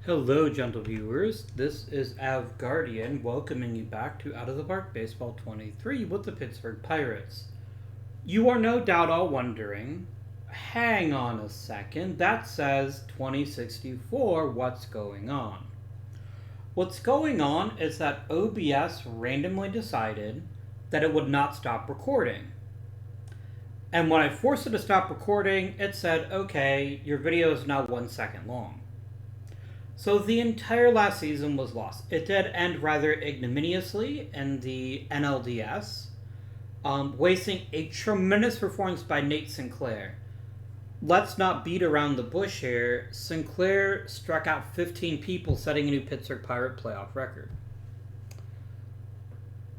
Hello, gentle viewers. This is Av Guardian welcoming you back to Out of the Park Baseball 23 with the Pittsburgh Pirates. You are no doubt all wondering, hang on a second, that says 2064, what's going on? What's going on is that OBS randomly decided that it would not stop recording. And when I forced it to stop recording, it said, okay, your video is now 1 second long. So the entire last season was lost. It did end rather ignominiously in the NLDS, wasting a tremendous performance by Nate Sinclair. Let's not beat around the bush here. Sinclair struck out 15 people, setting a new Pittsburgh Pirate playoff record.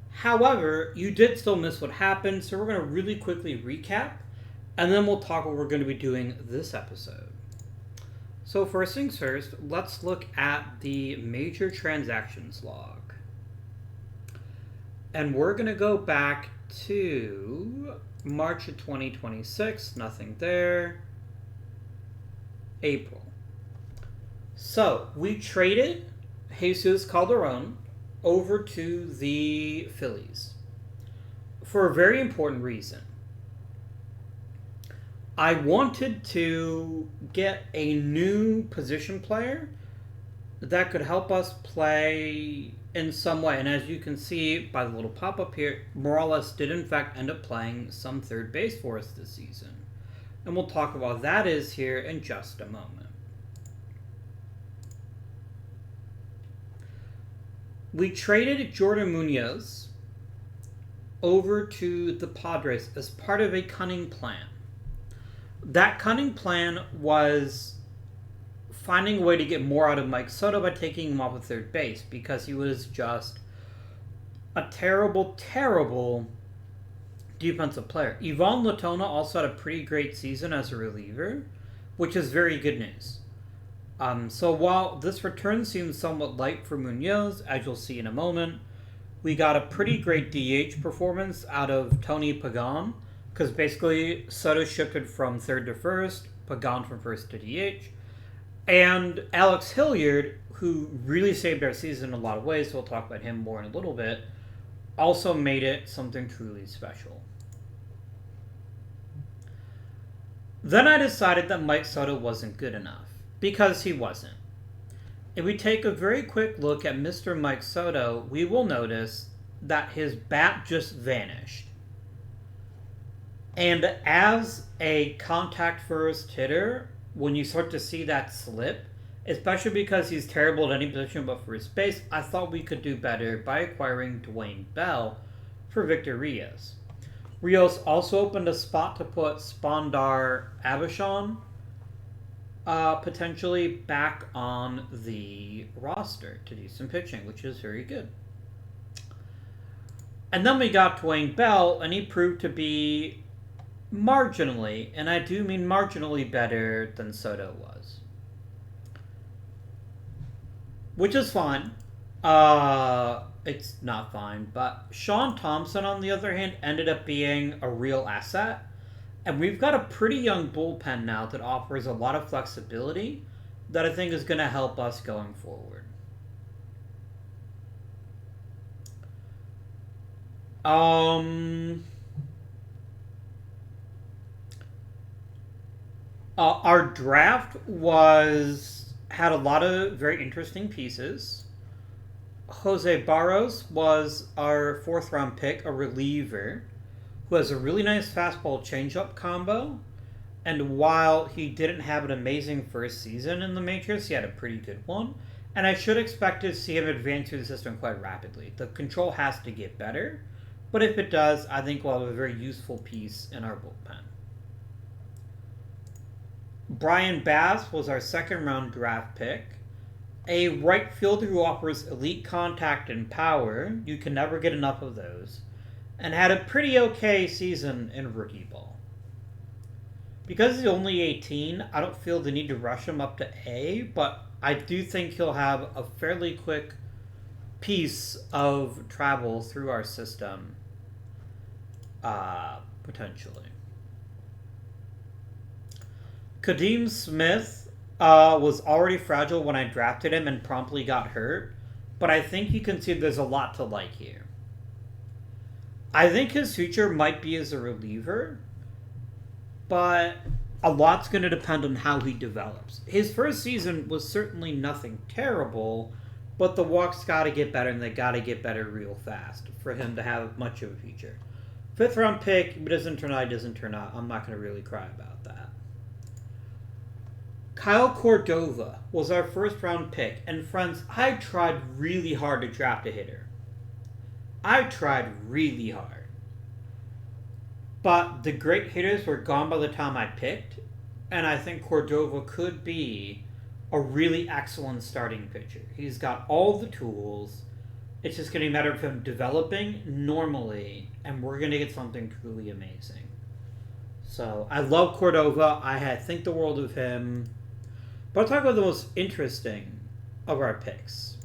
However, you did still miss what happened, so we're going to really quickly recap, and then we'll talk what we're going to be doing this episode. So first things first, let's look at the major transactions log. And we're going to go back to March of 2026, nothing there. April. So we traded Jesus Calderon over to the Phillies for a very important reason. I wanted to get a new position player that could help us play in some way. And as you can see by the little pop-up here, Morales did in fact end up playing some third base for us this season. And we'll talk about that is here in just a moment. We traded Jordan Munoz over to the Padres as part of a cunning plan. That cunning plan was finding a way to get more out of Mike Soto by taking him off of third base because he was just a terrible, terrible defensive player. Ivan Latona also had a pretty great season as a reliever, which is very good news. So while this return seems somewhat light for Munoz, as you'll see in a moment, we got a pretty great DH performance out of Tony Pagan, because basically Soto shifted from third to first, Pagan from first to DH, and Alex Hilliard, who really saved our season in a lot of ways, so we'll talk about him more in a little bit, also made it something truly special. Then I decided that Mike Soto wasn't good enough, because he wasn't. If we take a very quick look at Mr. Mike Soto, we will notice that his bat just vanished. And as a contact-first hitter, when you start to see that slip, especially because he's terrible at any position but first base, I thought we could do better by acquiring Dwayne Bell for Victor Rios. Rios also opened a spot to put Spandar Abishon potentially back on the roster to do some pitching, which is very good. And then we got Dwayne Bell, and he proved to be marginally, and I do mean marginally better than Soto was. Which is fine. It's not fine, but Sean Thompson, on the other hand, ended up being a real asset. And we've got a pretty young bullpen now that offers a lot of flexibility that I think is going to help us going forward. Our draft had a lot of very interesting pieces. Jose Barros was our 4th round pick, a reliever, who has a really nice fastball changeup combo. And while he didn't have an amazing first season in the majors, he had a pretty good one. And I should expect to see him advance through the system quite rapidly. The control has to get better, but if it does, I think we'll have a very useful piece in our bullpen. Brian Bass was our 2nd round draft pick. A right fielder who offers elite contact and power. You can never get enough of those. And had a pretty okay season in rookie ball. Because he's only 18, I don't feel the need to rush him up to A, but I do think he'll have a fairly quick piece of travel through our system, potentially. Kadeem Smith was already fragile when I drafted him and promptly got hurt, but I think you can see there's a lot to like here. I think his future might be as a reliever, but a lot's going to depend on how he develops. His first season was certainly nothing terrible, but the walks got to get better, and they got to get better real fast for him to have much of a future. 5th round pick, if it doesn't turn out, it doesn't turn out. I'm not going to really cry about that. Kyle Cordova was our 1st round pick, and friends, I tried really hard to draft a hitter. I tried really hard. But the great hitters were gone by the time I picked, and I think Cordova could be a really excellent starting pitcher. He's got all the tools. It's just going to be a matter of him developing normally, and we're going to get something truly amazing. So, I love Cordova. I think the world of him. But I'll talk about the most interesting of our picks.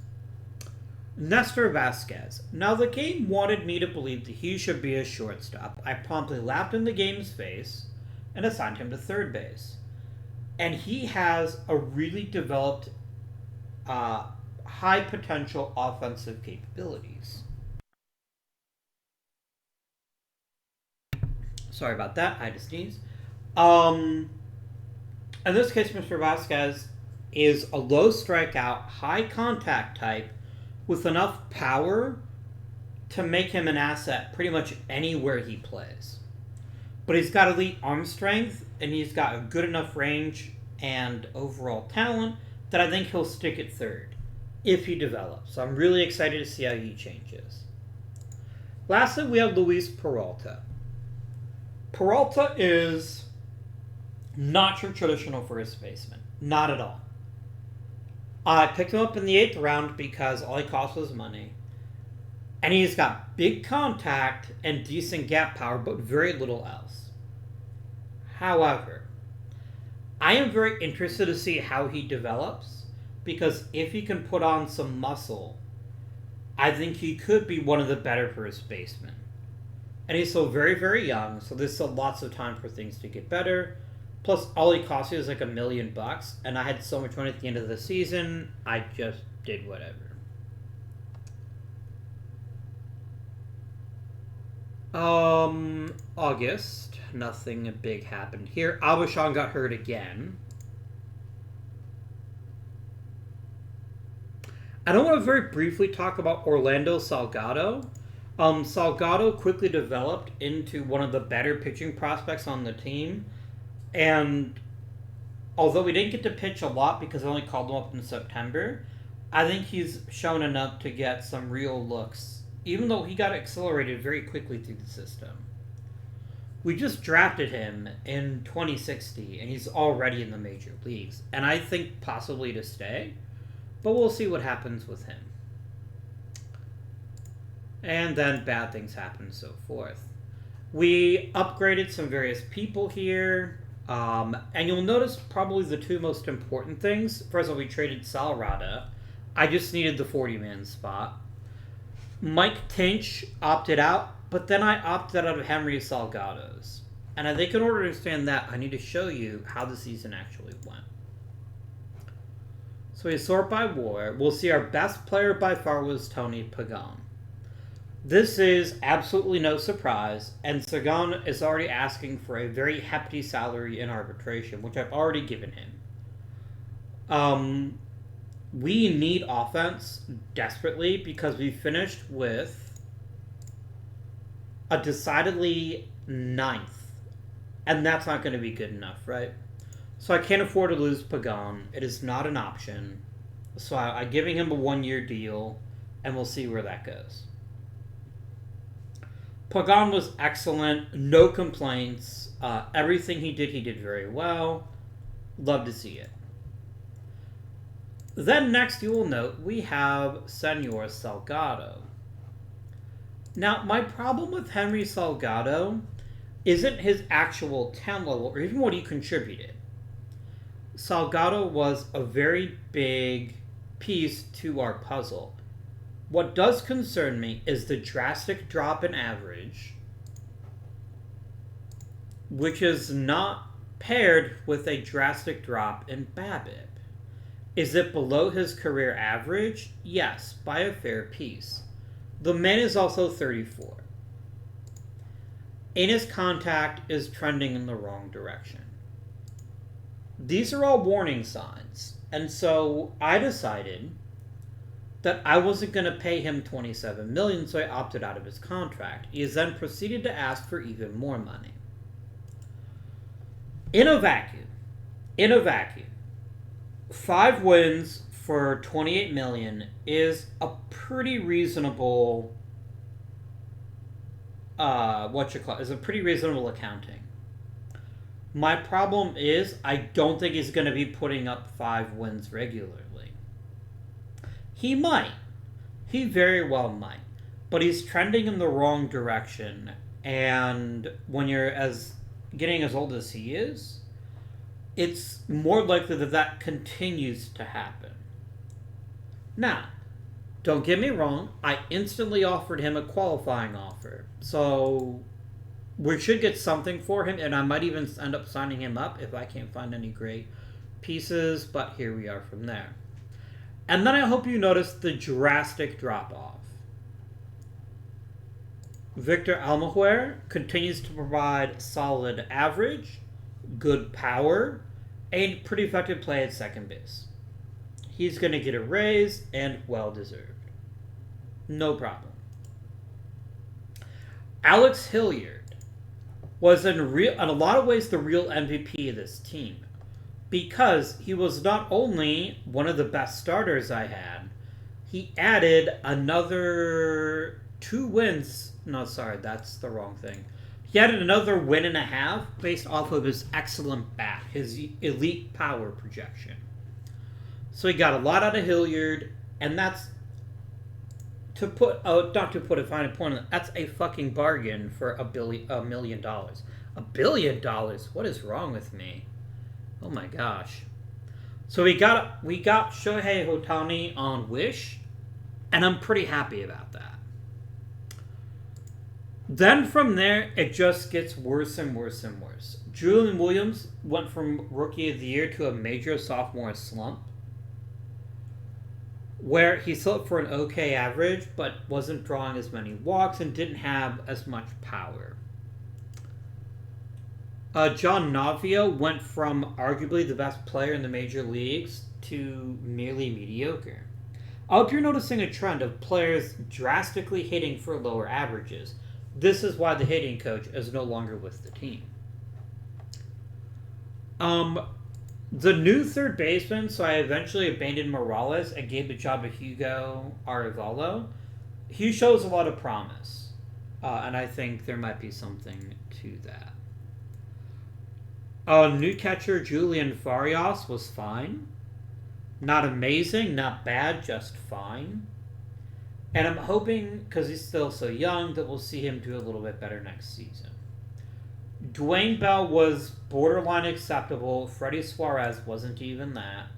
Nestor Vasquez. Now, the game wanted me to believe that he should be a shortstop. I promptly laughed in the game's face and assigned him to third base. And he has a really developed high potential offensive capabilities. Sorry about that. I had to sneeze. In this case, Mr. Vasquez is a low strikeout, high contact type with enough power to make him an asset pretty much anywhere he plays. But he's got elite arm strength, and he's got a good enough range and overall talent that I think he'll stick at third if he develops. So I'm really excited to see how he changes. Lastly, we have Luis Peralta. Peralta is not your traditional first baseman. Not at all. I picked him up in the 8th round because all he cost was money. And he's got big contact and decent gap power, but very little else. However, I am very interested to see how he develops, because if he can put on some muscle, I think he could be one of the better first basemen. And he's still very, very young, so there's still lots of time for things to get better. Plus, all he cost me was like $1 million, and I had so much money at the end of the season, I just did whatever. August, nothing big happened here. Abishan got hurt again. I don't want to very briefly talk about Orlando Salgado. Salgado quickly developed into one of the better pitching prospects on the team. And although we didn't get to pitch a lot because I only called him up in September, I think he's shown enough to get some real looks, even though he got accelerated very quickly through the system. We just drafted him in 2060, and he's already in the major leagues. And I think possibly to stay, but we'll see what happens with him. And then bad things happen and so forth. We upgraded some various people here. And you'll notice probably the 2 most important things. First of all, we traded Sal Rada. I just needed the 40-man spot. Mike Tinch opted out, but then I opted out of Henry Salgado's. And I think in order to understand that, I need to show you how the season actually went. So we sort by WAR. We'll see our best player by far was Tony Pagan. This is absolutely no surprise, and Sagan is already asking for a very hefty salary in arbitration, which I've already given him. We need offense desperately because we finished with a decidedly 9th, and that's not going to be good enough, right? So I can't afford to lose Pagan. It is not an option. So I'm giving him a 1-year deal, and we'll see where that goes. Pagan was excellent, no complaints. Everything he did very well. Love to see it. Then next you will note we have Senor Salgado. Now, my problem with Henry Salgado isn't his actual talent level or even what he contributed. Salgado was a very big piece to our puzzle. What does concern me is the drastic drop in average, which is not paired with a drastic drop in BABIP. Is it below his career average? Yes, by a fair piece. The man is also 34. Anus contact is trending in the wrong direction. These are all warning signs, and so I decided that I wasn't going to pay him $27 million, so I opted out of his contract. He has then proceeded to ask for even more money. In a vacuum, 5 wins for $28 million is a pretty reasonable, is a pretty reasonable accounting. My problem is I don't think he's going to be putting up 5 wins regularly. He might. He very well might. But he's trending in the wrong direction. And when you're getting as old as he is, it's more likely that continues to happen. Now, don't get me wrong, I instantly offered him a qualifying offer. So we should get something for him, and I might even end up signing him up if I can't find any great pieces, but here we are from there. And then I hope you notice the drastic drop-off. Victor Almaguer continues to provide solid average, good power, and pretty effective play at second base. He's going to get a raise, and well-deserved. No problem. Alex Hilliard was in a lot of ways the real MVP of this team, because he was not only one of the best starters I had, he added another 2 wins. No, sorry, that's the wrong thing. He added another win and a half based off of his excellent bat, his elite power projection. So he got a lot out of Hilliard, and that's not to put a fine point on it, that's a fucking bargain for $1 million. $1 billion? What is wrong with me? Oh my gosh. So we got Shohei Ohtani on Wish, and I'm pretty happy about that. Then from there, it just gets worse and worse and worse. Julian Williams went from Rookie of the Year to a major sophomore slump, where he slid for an okay average, but wasn't drawing as many walks and didn't have as much power. John Navia went from arguably the best player in the major leagues to merely mediocre. I hope you're noticing a trend of players drastically hitting for lower averages. This is why the hitting coach is no longer with the team. The new third baseman, so I eventually abandoned Morales and gave the job to Hugo Arevalo. He shows a lot of promise, and I think there might be something to that. New catcher Julian Farias was fine. Not amazing, not bad, just fine. And I'm hoping, because he's still so young, that we'll see him do a little bit better next season. Dwayne Bell was borderline acceptable. Freddie Suarez wasn't even that.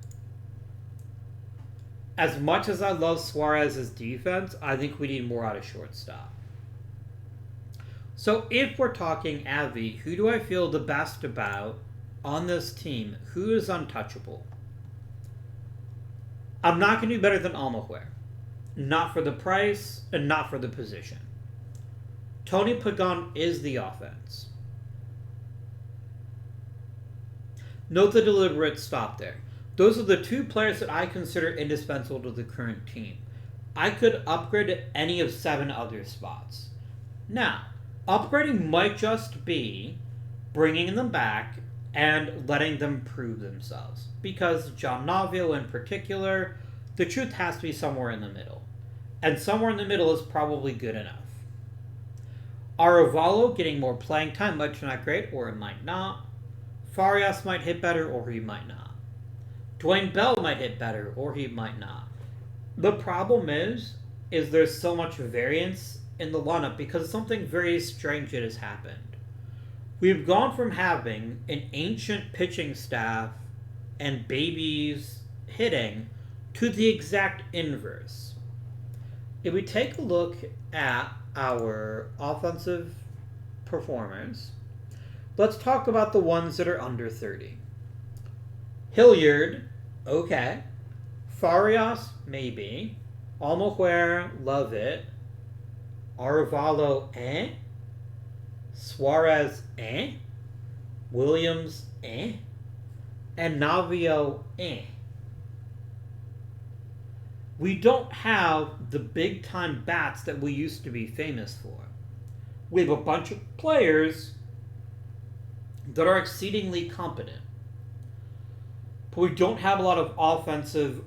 As much as I love Suarez's defense, I think we need more out of shortstop. So if we're talking Avi, who do I feel the best about on this team? Who is untouchable? I'm not going to do better than Almaguer. Not for the price, and not for the position. Tony Pagan is the offense. Note the deliberate stop there. Those are the 2 players that I consider indispensable to the current team. I could upgrade to any of 7 other spots. Now, upgrading might just be bringing them back and letting them prove themselves. Because John Navia in particular, the truth has to be somewhere in the middle. And somewhere in the middle is probably good enough. Arevalo getting more playing time might turn out great, or it might not. Farias might hit better, or he might not. Dwayne Bell might hit better, or he might not. The problem is there's so much variance in the lineup because something very strange that has happened. We've gone from having an ancient pitching staff and babies hitting to the exact inverse. If we take a look at our offensive performers, Let's talk about the ones that are under 30. Hilliard, okay. Farias, maybe. Almaguer, love it. Arevalo, eh. Suarez, eh. Williams, eh. And Navio, eh. We don't have the big time bats that we used to be famous for. We have a bunch of players that are exceedingly competent. But we don't have a lot of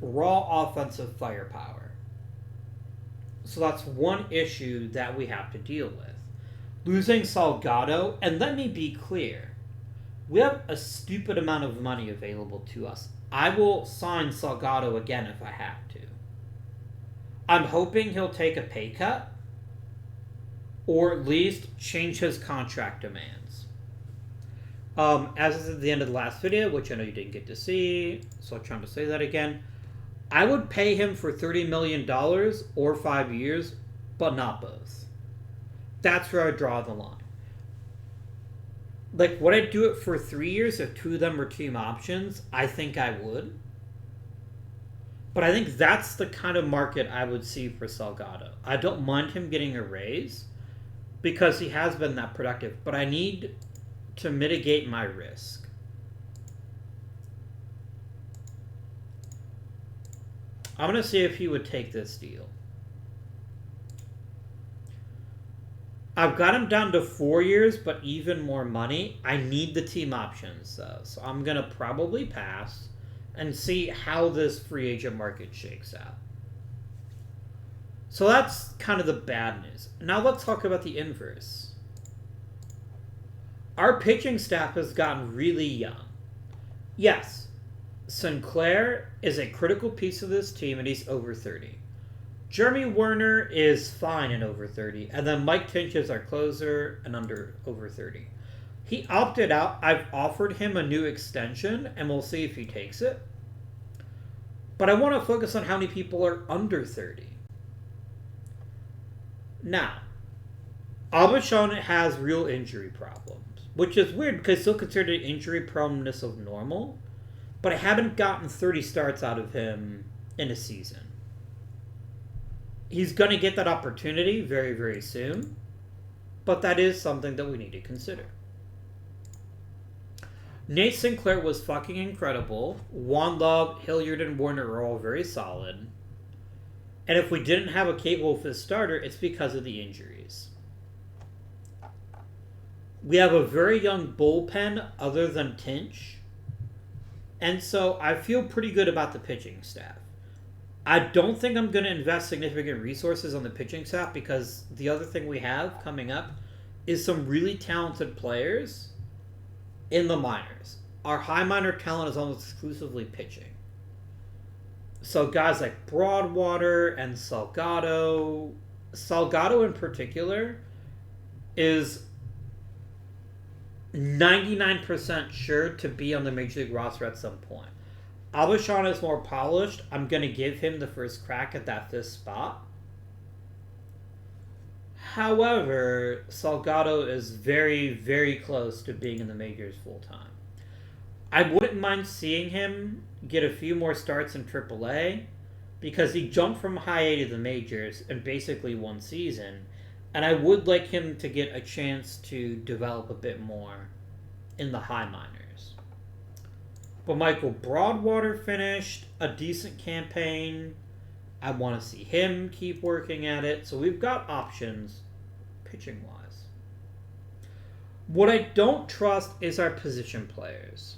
raw offensive firepower. So that's one issue that we have to deal with. Losing Salgado, and let me be clear, we have a stupid amount of money available to us. I will sign Salgado again if I have to. I'm hoping he'll take a pay cut, or at least change his contract demands. As is at the end of the last video, which I know you didn't get to see, so I'm trying to say that again. I would pay him for $30 million or 5 years, but not both. That's where I draw the line. Like, would I do it for 3 years if 2 of them were team options? I think I would. But I think that's the kind of market I would see for Salgado. I don't mind him getting a raise because he has been that productive, but I need to mitigate my risk. I'm going to see if he would take this deal. I've got him down to 4 years, but even more money. I need the team options, though. So I'm going to probably pass and see how this free agent market shakes out. So that's kind of the bad news. Now let's talk about the inverse. Our pitching staff has gotten really young. Yes, Sinclair is a critical piece of this team, and he's over 30. Jeremy Werner is fine and over 30. And then Mike Tinch is our closer and over 30. He opted out. I've offered him a new extension, and we'll see if he takes it. But I want to focus on how many people are under 30. Now, Abishon has real injury problems, which is weird because he'll consider injury proneness of normal, but I haven't gotten 30 starts out of him in a season. He's going to get that opportunity very, very soon, but that is something that we need to consider. Nate Sinclair was fucking incredible. Juan Love, Hilliard, and Warner are all very solid. And if we didn't have a capable fifth starter, it's because of the injuries. We have a very young bullpen other than Tinch. And so I feel pretty good about the pitching staff. I don't think I'm going to invest significant resources on the pitching staff because the other thing we have coming up is some really talented players in the minors. Our high minor talent is almost exclusively pitching. So guys like Broadwater and Salgado in particular is 99% sure to be on the Major League roster at some point. Abishon is more polished. I'm going to give him the first crack at that fifth spot. However, Salgado is very, very close to being in the majors full time. I wouldn't mind seeing him get a few more starts in AAA because he jumped from high A to the majors in basically one season, and I would like him to get a chance to develop a bit more in the high minors. But Michael Broadwater finished a decent campaign. I want to see him keep working at it. So we've got options pitching-wise. What I don't trust is our position players.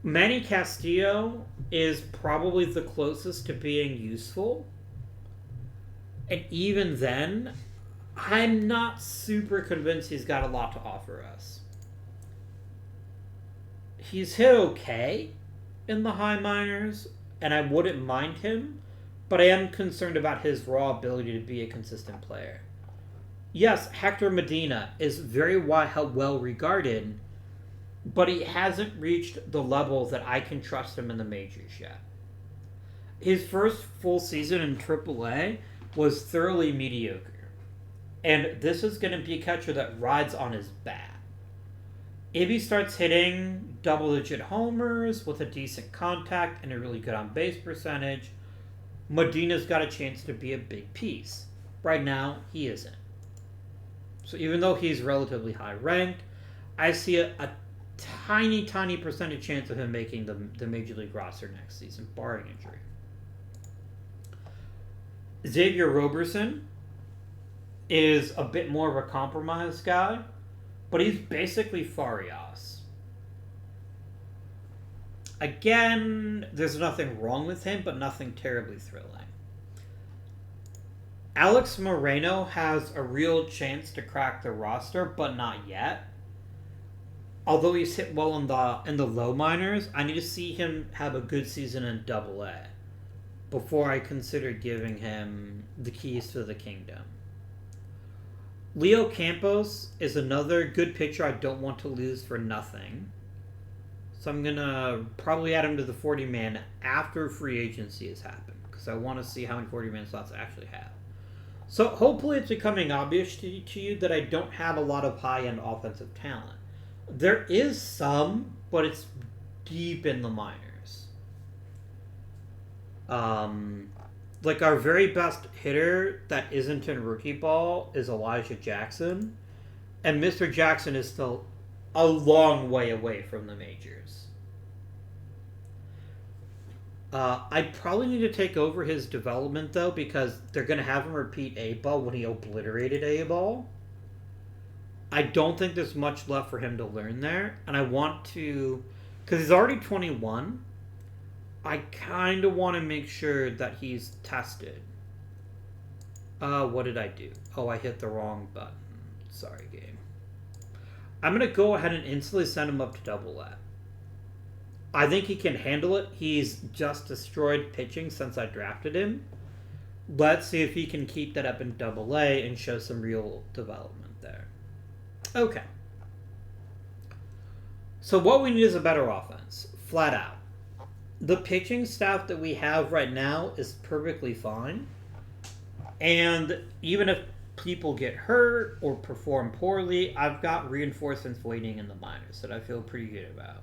Manny Castillo is probably the closest to being useful. And even then, I'm not super convinced he's got a lot to offer us. He's hit okay in the high minors, and I wouldn't mind him, but I am concerned about his raw ability to be a consistent player. Yes, Hector Medina is very well regarded, but he hasn't reached the level that I can trust him in the majors yet. His first full season in AAA was thoroughly mediocre, and this is going to be a catcher that rides on his bat. If he starts hitting double-digit homers with a decent contact and a really good on-base percentage, Medina's got a chance to be a big piece. Right now, he isn't. So even though he's relatively high ranked, I see a tiny, tiny percentage chance of him making the Major League roster next season, barring injury. Xavier Roberson is a bit more of a compromised guy, but he's basically Farias. Again, there's nothing wrong with him, but nothing terribly thrilling. Alex Moreno has a real chance to crack the roster, but not yet. Although he's hit well in the low minors, I need to see him have a good season in Double-A before I consider giving him the keys to the kingdom. Leo Campos is another good pitcher I don't want to lose for nothing. So I'm going to probably add him to the 40-man after free agency has happened, because I want to see how many 40-man slots I actually have. So hopefully it's becoming obvious to you that I don't have a lot of high-end offensive talent. There is some, but it's deep in the minors. Like our very best hitter that isn't in rookie ball is Elijah Jackson. And Mr. Jackson is still a long way away from the majors. I probably need to take over his development, though, because they're going to have him repeat A-ball when he obliterated A-ball. I don't think there's much left for him to learn there. And I want to... Because he's already 21. I kind of want to make sure that he's tested. What did I do? Oh, I hit the wrong button. Sorry, game. I'm going to go ahead and instantly send him up to Double-A. I think he can handle it. He's just destroyed pitching since I drafted him. Let's see if he can keep that up in Double-A and show some real development there. Okay. So what we need is a better offense. Flat out. The pitching staff that we have right now is perfectly fine. And even if people get hurt or perform poorly, I've got reinforcements waiting in the minors that I feel pretty good about.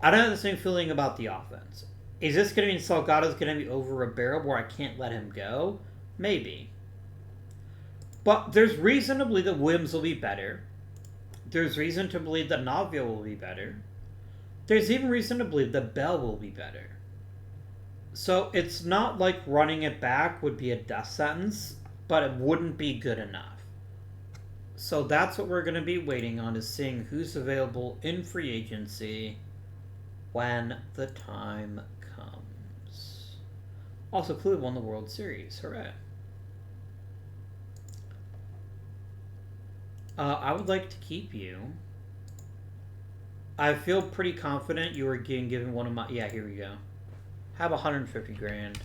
I don't have the same feeling about the offense. Is this going to mean Salgado's going to be over a barrel where I can't let him go? Maybe. But there's reason to believe that Williams will be better. There's reason to believe that Navia will be better. There's even reason to believe that Bell will be better. So it's not like running it back would be a death sentence, but it wouldn't be good enough. So that's what we're going to be waiting on, is seeing who's available in free agency when the time comes. Also, Cleveland won the World Series. Hooray. I would like to keep you. I feel pretty confident you were getting given one of my... Yeah, here we go. Have 150 grand.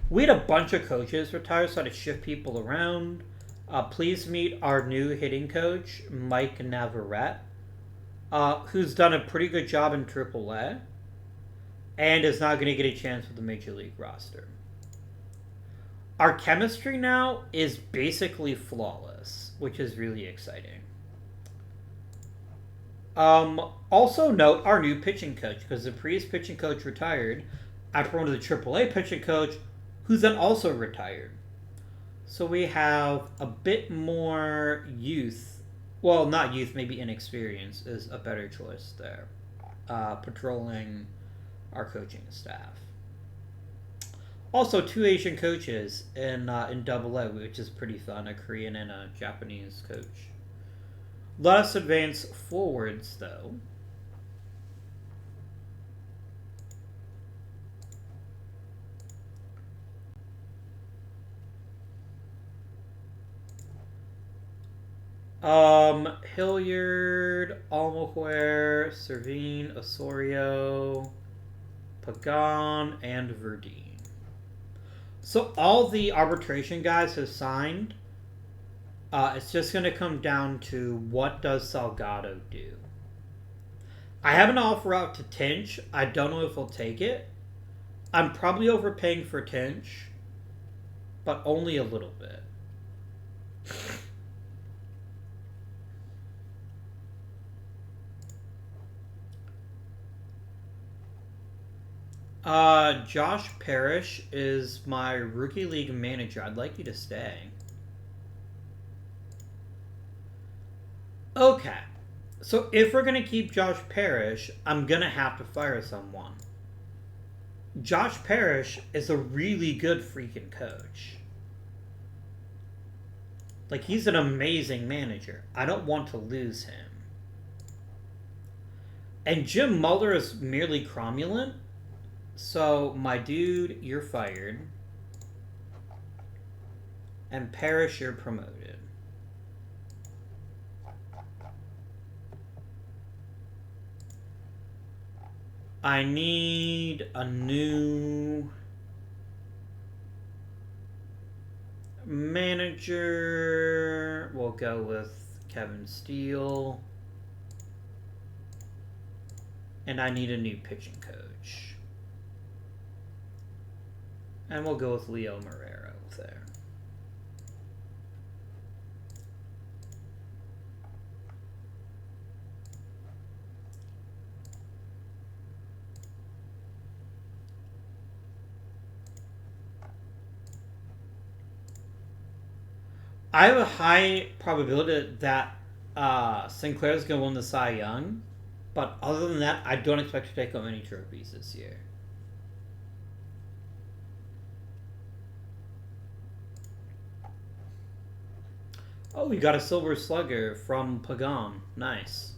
We had a bunch of coaches retire, so I had to shift people around. Please meet our new hitting coach, Mike Navarrete, who's done a pretty good job in AAA and is not going to get a chance with the Major League roster. Our chemistry now is basically flawless, which is really exciting. Also note our new pitching coach, because the previous pitching coach retired. I promoted the AAA pitching coach, who's then also retired. So we have a bit more youth. Well, not youth, maybe inexperience is a better choice there. Patrolling our coaching staff. Also, 2 Asian coaches in Double-A, which is pretty fun. A Korean and a Japanese coach. Let us advance forwards, though. Hilliard, Almaguer, Servine, Osorio, Pagan, and Verdine. So all the arbitration guys have signed. It's just going to come down to what does Salgado do. I have an offer out to Tinch. I don't know if he'll take it. I'm probably overpaying for Tinch, but only a little bit. Josh Parrish is my rookie league manager. I'd like you to stay. Okay. So if we're going to keep Josh Parrish, I'm going to have to fire someone. Josh Parrish is a really good freaking coach. Like, he's an amazing manager. I don't want to lose him. And Jim Muller is merely cromulent. So, my dude, you're fired. And Parrish, you're promoted. I need a new manager. We'll go with Kevin Steele. And I need a new pitching coach. And we'll go with Leo Marrero there. I have a high probability that Sinclair's going to win the Cy Young. But other than that, I don't expect to take home any trophies this year. Oh, we got a Silver Slugger from Pagan. Nice.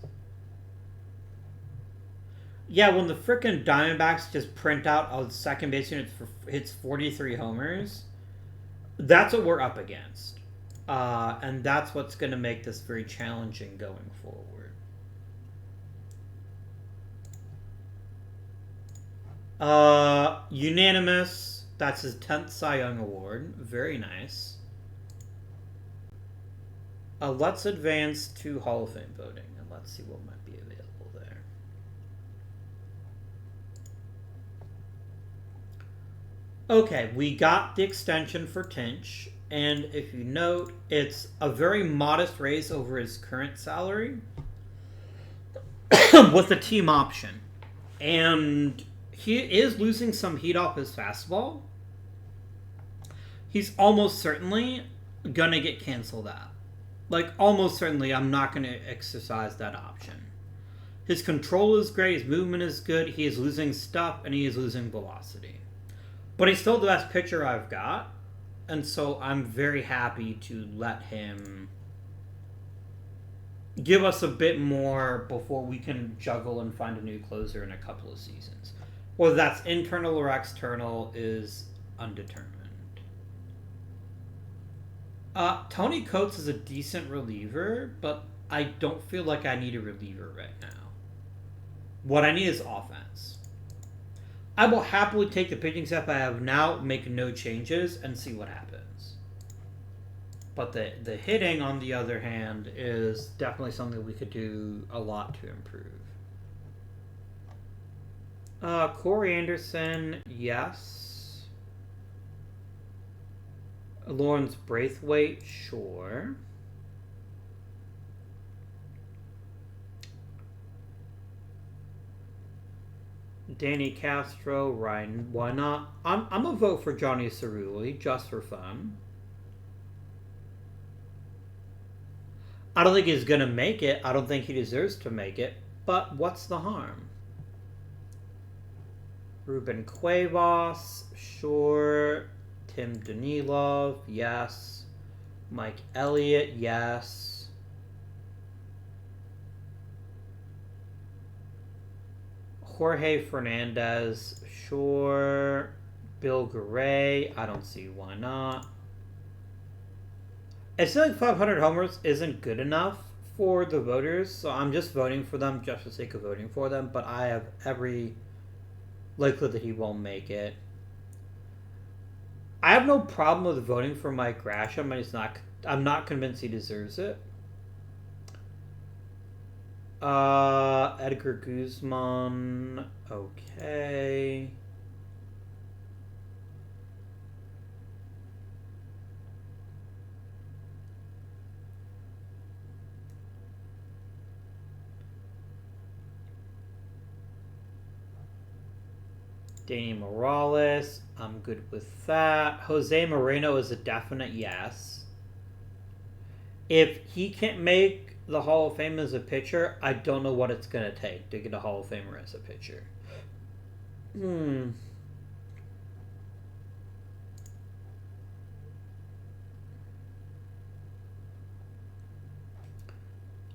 Yeah, when the frickin' Diamondbacks just print out a second baseman hits 43 homers, that's what we're up against. And that's what's going to make this very challenging going forward. Unanimous. That's his 10th Cy Young Award. Very nice. Let's advance to Hall of Fame voting, and let's see what might be available there. Okay, we got the extension for Tinch, and if you note, it's a very modest raise over his current salary with a team option. And he is losing some heat off his fastball. He's almost certainly going to get canceled out. Like, almost certainly, I'm not going to exercise that option. His control is great. His movement is good. He is losing stuff, and he is losing velocity. But he's still the best pitcher I've got. And so I'm very happy to let him give us a bit more before we can juggle and find a new closer in a couple of seasons. Whether that's internal or external is undetermined. Tony Coates is a decent reliever, but I don't feel like I need a reliever right now. What I need is offense. I will happily take the pitching staff I have now, make no changes, and see what happens. But the hitting, on the other hand, is definitely something we could do a lot to improve. Corey Anderson, yes. Lawrence Braithwaite, sure. Danny Castro, Ryan, why not? I'm a vote for Johnny Cerulli, just for fun. I don't think he's going to make it. I don't think he deserves to make it. But what's the harm? Ruben Cuevas, sure. Tim Danilov, yes. Mike Elliott, yes. Jorge Fernandez, sure. Bill Garay, I don't see why not. It's like 500 homers isn't good enough for the voters, so I'm just voting for them just for the sake of voting for them, but I have every likelihood that he won't make it. I have no problem with voting for Mike Grasham. I'm not convinced he deserves it. Edgar Guzman, okay. Danny Morales, I'm good with that. Jose Moreno is a definite yes. If he can't make the Hall of Fame as a pitcher, I don't know what it's going to take to get a Hall of Famer as a pitcher.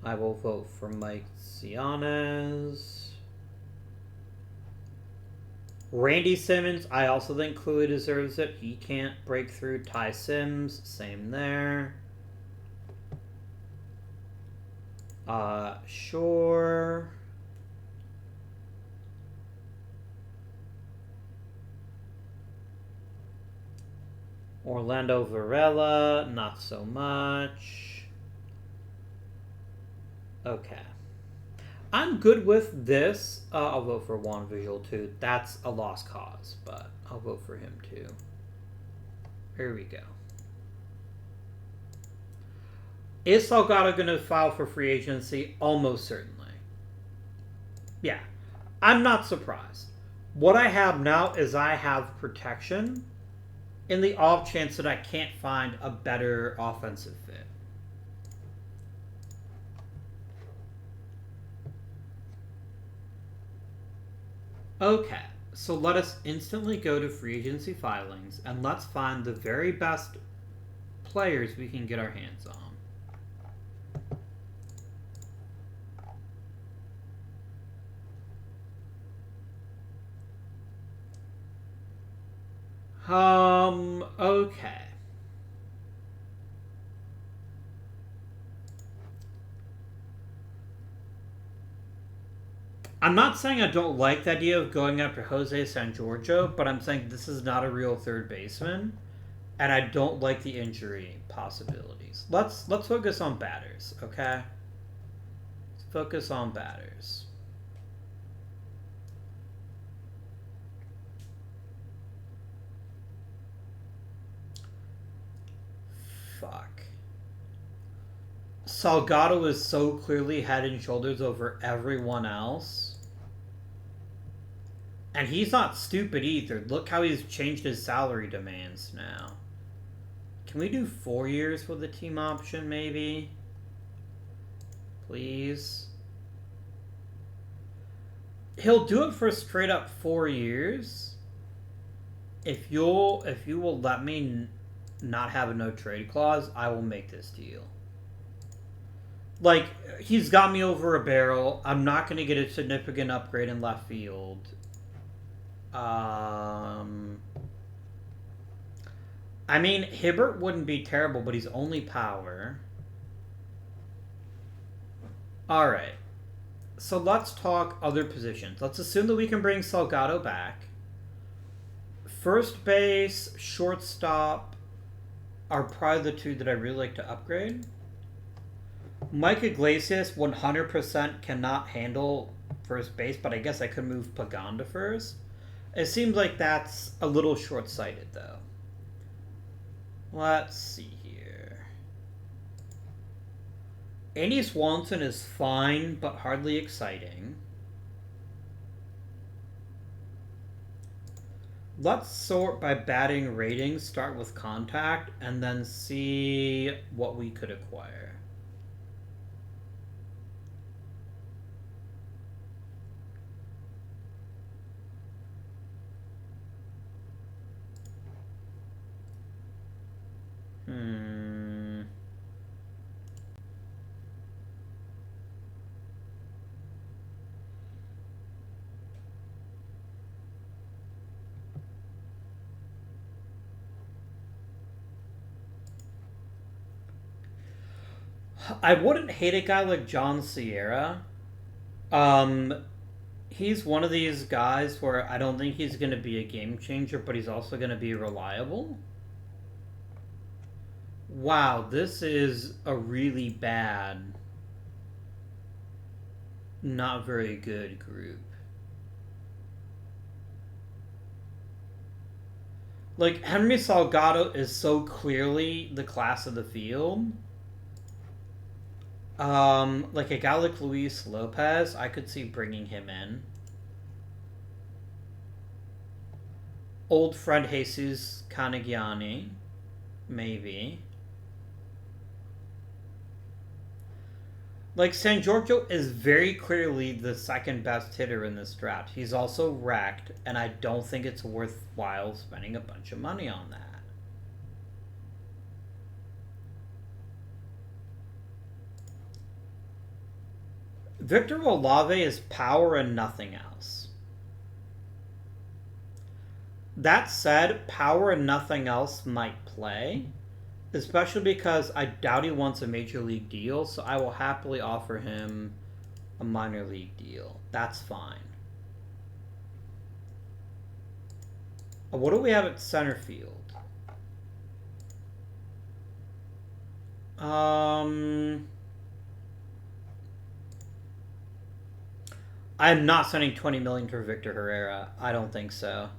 I will vote for Mike Cianes. Randy Simmons, I also think clearly deserves it. He can't break through. Ty Sims, same there. Sure. Orlando Varela, not so much. Okay. I'm good with this. I'll vote for Juan Visual too. That's a lost cause, but I'll vote for him too. Here we go. Is Salgado going to file for free agency? Almost certainly. Yeah. I'm not surprised. What I have now is I have protection in the off chance that I can't find a better offensive fit. Okay, so let us instantly go to free agency filings and let's find the very best players we can get our hands on. Okay. I'm not saying I don't like the idea of going after Jose San Giorgio, but I'm saying this is not a real third baseman, and I don't like the injury possibilities. Let's focus on batters, okay? Let's focus on batters. Fuck. Salgado is so clearly head and shoulders over everyone else. And he's not stupid either. Look how he's changed his salary demands now. Can we do 4 years with the team option, maybe? Please. He'll do it for straight up 4 years. If you will let me not have a no trade clause, I will make this deal. Like, he's got me over a barrel. I'm not going to get a significant upgrade in left field. I mean, Hibbert wouldn't be terrible, but he's only power. Alright. So let's talk other positions. Let's assume that we can bring Salgado back. First base, shortstop are probably the two that I really like to upgrade. Mike Iglesias 100% cannot handle first base, but I guess I could move Pagan to first. It seems like that's a little short-sighted, though. Let's see here. Andy Swanson is fine, but hardly exciting. Let's sort by batting ratings, start with contact, and then see what we could acquire. I wouldn't hate a guy like John Sierra. He's one of these guys where I don't think he's going to be a game changer, but he's also going to be reliable. Wow, this is a really bad, not very good group. Like, Henry Salgado is so clearly the class of the field. Like a guy like Luis Lopez, I could see bringing him in. Old friend Jesus Canigiani, maybe. Like, San Giorgio is very clearly the second best hitter in this draft. He's also wrecked, and I don't think it's worthwhile spending a bunch of money on that. Victor Olave is power and nothing else. That said, power and nothing else might play, especially because I doubt he wants a major league deal, so I will happily offer him a minor league deal. That's fine. What do we have at center field? I'm not sending $20 million for Victor Herrera. I don't think so.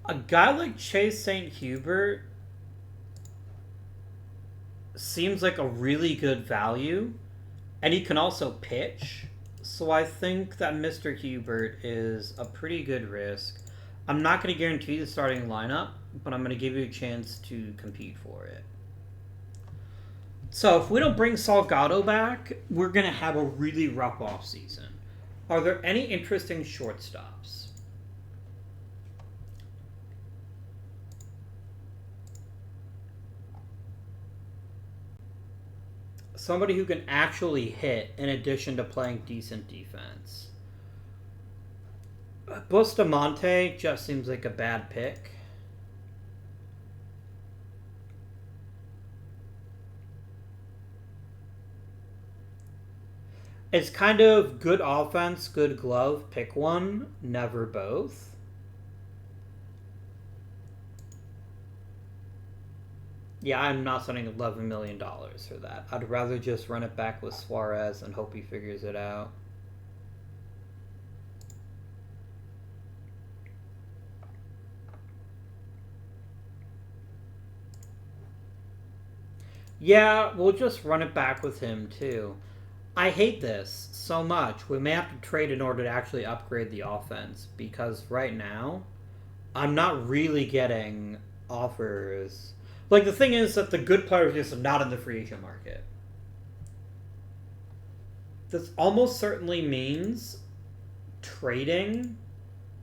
A guy like Chase St. Hubert seems like a really good value, and he can also pitch. So I think that Mr. Hubert is a pretty good risk. I'm not going to guarantee the starting lineup, but I'm going to give you a chance to compete for it. So if we don't bring Salgado back, we're going to have a really rough offseason. Are there any interesting shortstops? Somebody who can actually hit in addition to playing decent defense. Bustamante just seems like a bad pick. It's kind of good offense, good glove, pick one, never both. Yeah, I'm not spending $11 million for that. I'd rather just run it back with Suarez and hope he figures it out. Yeah, we'll just run it back with him, too. I hate this so much. We may have to trade in order to actually upgrade the offense, because right now, I'm not really getting offers. Like, the thing is that the good players are just not in the free agent market. This almost certainly means trading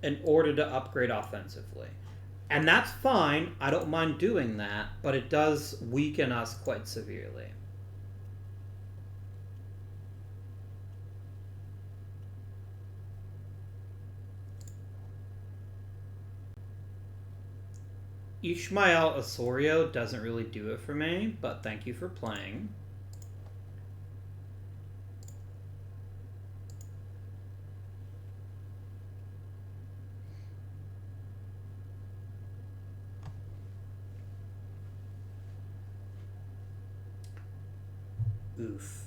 in order to upgrade offensively. And that's fine. I don't mind doing that, but it does weaken us quite severely. Ishmael Osorio doesn't really do it for me, but thank you for playing. Oof.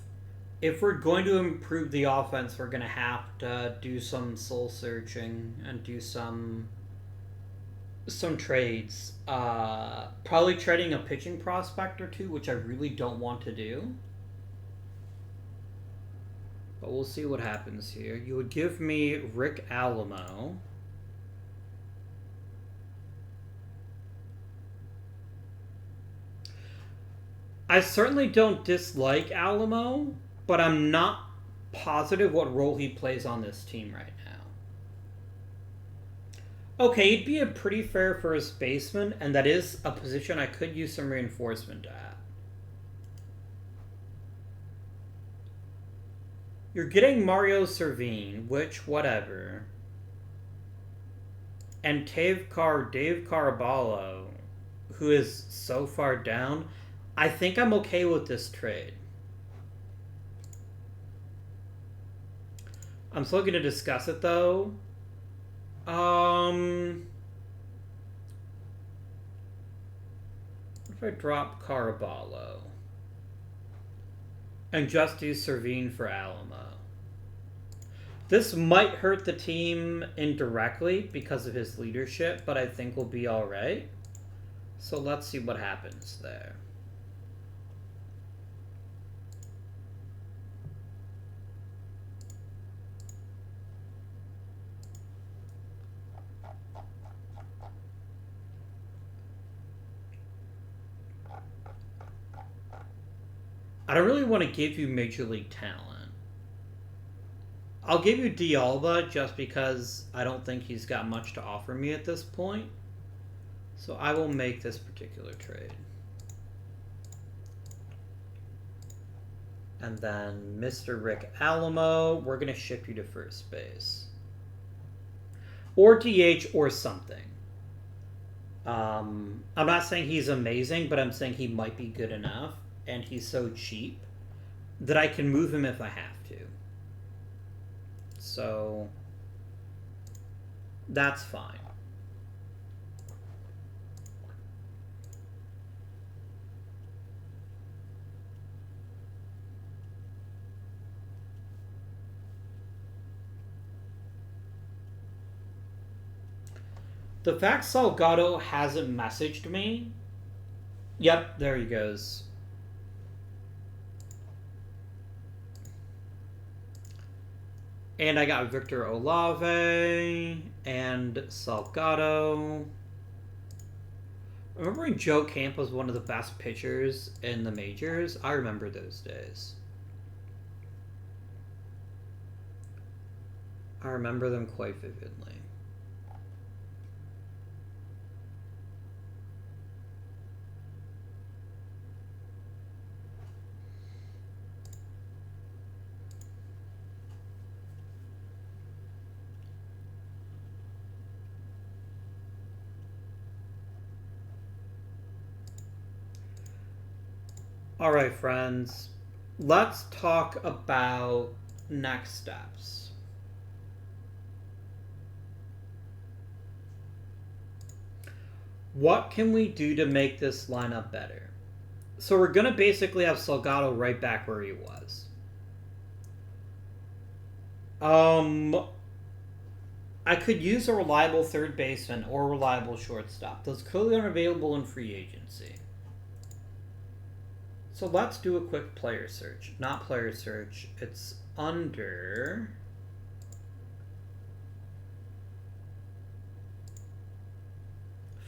If we're going to improve the offense, we're going to have to do some soul searching and do some trades. Probably trading a pitching prospect or two, which I really don't want to do. But we'll see what happens here. You would give me Rick Alamo. I certainly don't dislike Alamo, but I'm not positive what role he plays on this team right now. Okay, he'd be a pretty fair first baseman, and that is a position I could use some reinforcement at. You're getting Mario Servine, which, whatever. And Dave Caraballo, who is so far down. I think I'm okay with this trade. I'm still going to discuss it, though. What if I drop Caraballo and just do Servine for Alamo? This might hurt the team indirectly because of his leadership, but I think we'll be all right. So let's see what happens there. I don't really want to give you Major League talent. I'll give you D'Alba just because I don't think he's got much to offer me at this point. So I will make this particular trade. And then Mr. Rick Alamo, we're going to ship you to first base. Or DH or something. I'm not saying he's amazing, but I'm saying he might be good enough. And he's so cheap that I can move him if I have to. So that's fine. The fact Salgado hasn't messaged me. Yep, there he goes. And I got Victor Olave and Salgado. Remember when Joe Camp was one of the best pitchers in the majors? I remember those days. I remember them quite vividly. All right, friends, let's talk about next steps. What can we do to make this lineup better? So we're going to basically have Salgado right back where he was. I could use a reliable third baseman or a reliable shortstop. Those clearly aren't available in free agency. So let's do a quick player search. Not player search. It's under...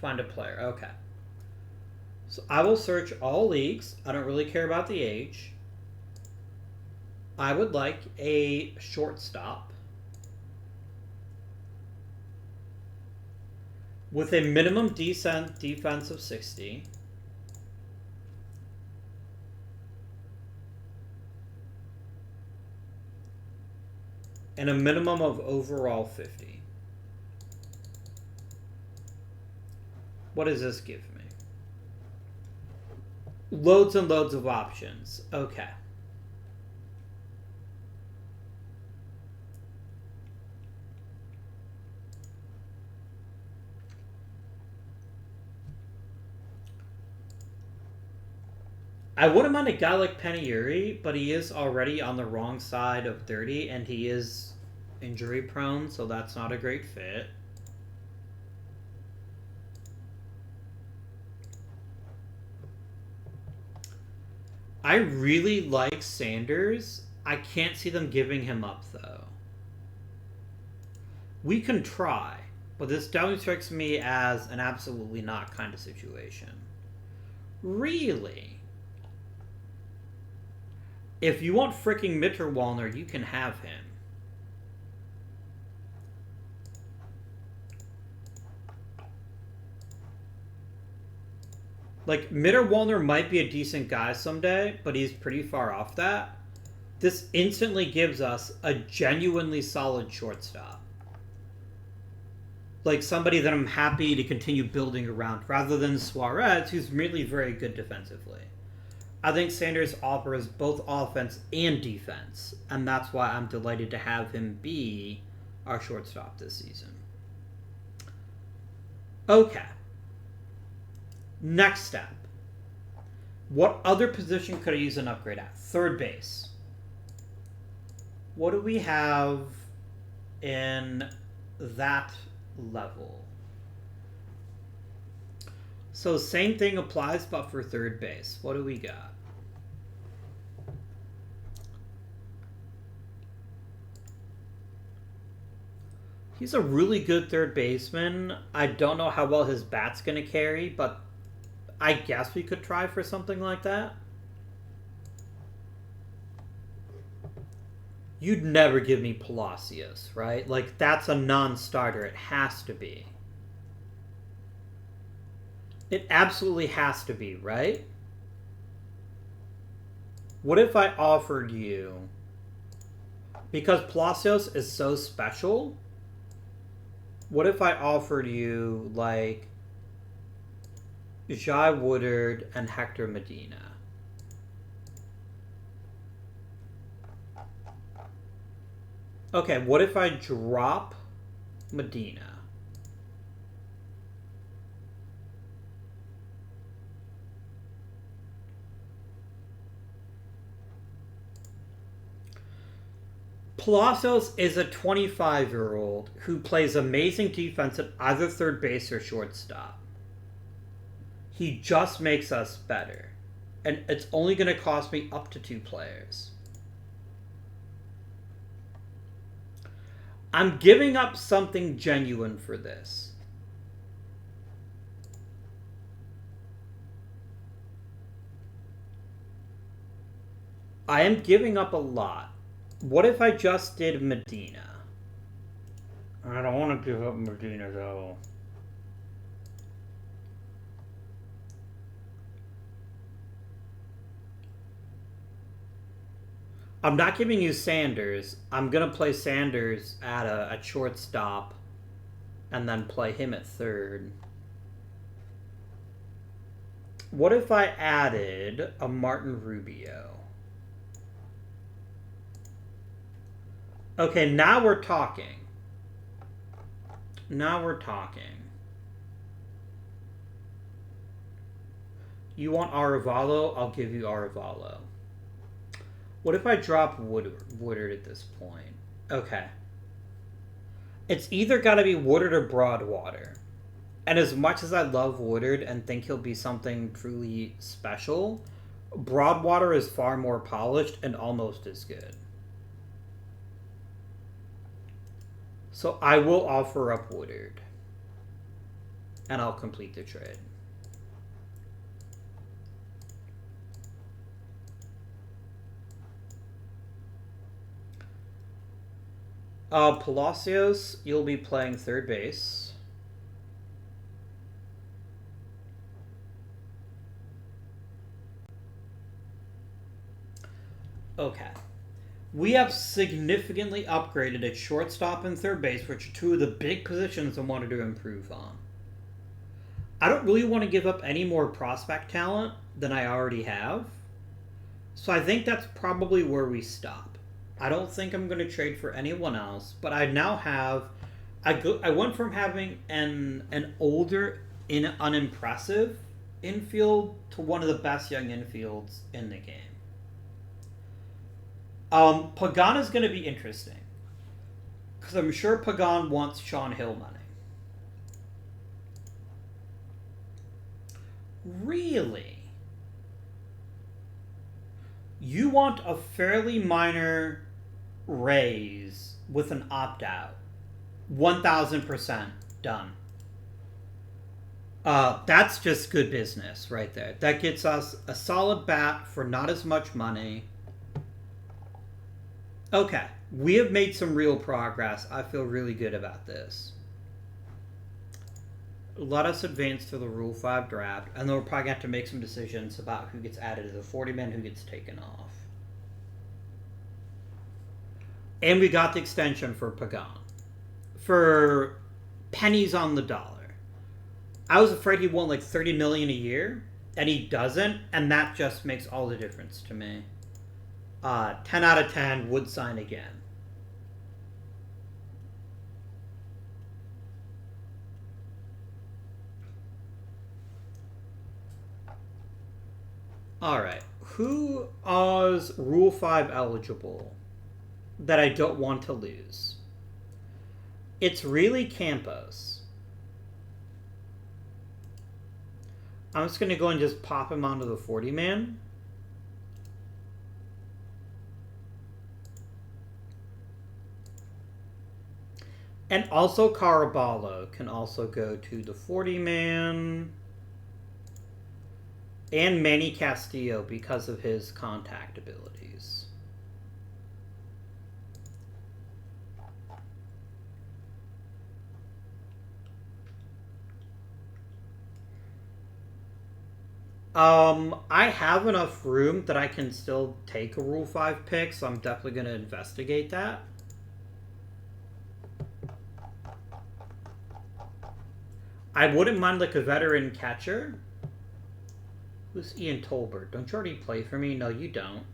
Find a player. Okay. So I will search all leagues. I don't really care about the age. I would like a shortstop with a minimum decent defense of 60. And a minimum of overall 50. What does this give me? Loads and loads of options. Okay. I wouldn't mind a guy like Penieri, but he is already on the wrong side of 30, and he is injury prone, so that's not a great fit. I really like Sanders. I can't see them giving him up, though. We can try, but this definitely strikes me as an absolutely not kind of situation. Really? If you want fricking Mitterwalner, you can have him. Like, Mitterwalner might be a decent guy someday, but he's pretty far off that. This instantly gives us a genuinely solid shortstop. Like, somebody that I'm happy to continue building around, rather than Suarez, who's really very good defensively. I think Sanders offers both offense and defense, and that's why I'm delighted to have him be our shortstop this season. Okay. Next step. What other position could I use an upgrade at? Third base. What do we have in that level. So same thing applies, but for third base. What do we got? He's a really good third baseman. I don't know how well his bat's going to carry, but I guess we could try for something like that. You'd never give me Palacios, right? Like, that's a non-starter. It has to be. It absolutely has to be, right? What if I offered you... Because Palacios is so special... What if I offered you, like, Jai Woodard and Hector Medina? Okay, what if I drop Medina? Palacios is a 25-year-old who plays amazing defense at either third base or shortstop. He just makes us better. And it's only going to cost me up to 2 players. I'm giving up something genuine for this. I am giving up a lot. What if I just did Medina? I don't want to give up Medina, though. I'm not giving you Sanders. I'm going to play Sanders at shortstop and then play him at third. What if I added a Martin Rubio? Okay, now we're talking. Now we're talking. You want Arevalo? I'll give you Arevalo. What if I drop Woodard at this point? Okay. It's either got to be Woodard or Broadwater. And as much as I love Woodard and think he'll be something truly special, Broadwater is far more polished and almost as good. So I will offer up Woodard. And I'll complete the trade. Palacios, you'll be playing third base. Okay. We have significantly upgraded at shortstop and third base, which are 2 of the big positions I wanted to improve on. I don't really want to give up any more prospect talent than I already have. So I think that's probably where we stop. I don't think I'm going to trade for anyone else, but I now have... I went from having an older, unimpressive infield to one of the best young infields in the game. Pagan is going to be interesting. Because I'm sure Pagan wants Sean Hill money. Really? You want a fairly minor raise with an opt-out. 1,000% done. That's just good business right there. That gets us a solid bat for not as much money. Okay, we have made some real progress. I feel really good about this. Let us advance to the Rule 5 draft, and then we're probably going to have to make some decisions about who gets added to the 40-man, who gets taken off. And we got the extension for Pagan. For pennies on the dollar. I was afraid he won like $30 million a year, and he doesn't, and that just makes all the difference to me. 10 out of 10, would sign again. Alright, who is Rule 5 eligible that I don't want to lose? It's really Campos. I'm just going to go and just pop him onto the 40-man. And also Caraballo can also go to the 40-man. And Manny Castillo because of his contact abilities. I have enough room that I can still take a Rule 5 pick, so I'm definitely going to investigate that. I wouldn't mind like a veteran catcher. Who's Ian Tolbert? Don't you already play for me? No, you don't.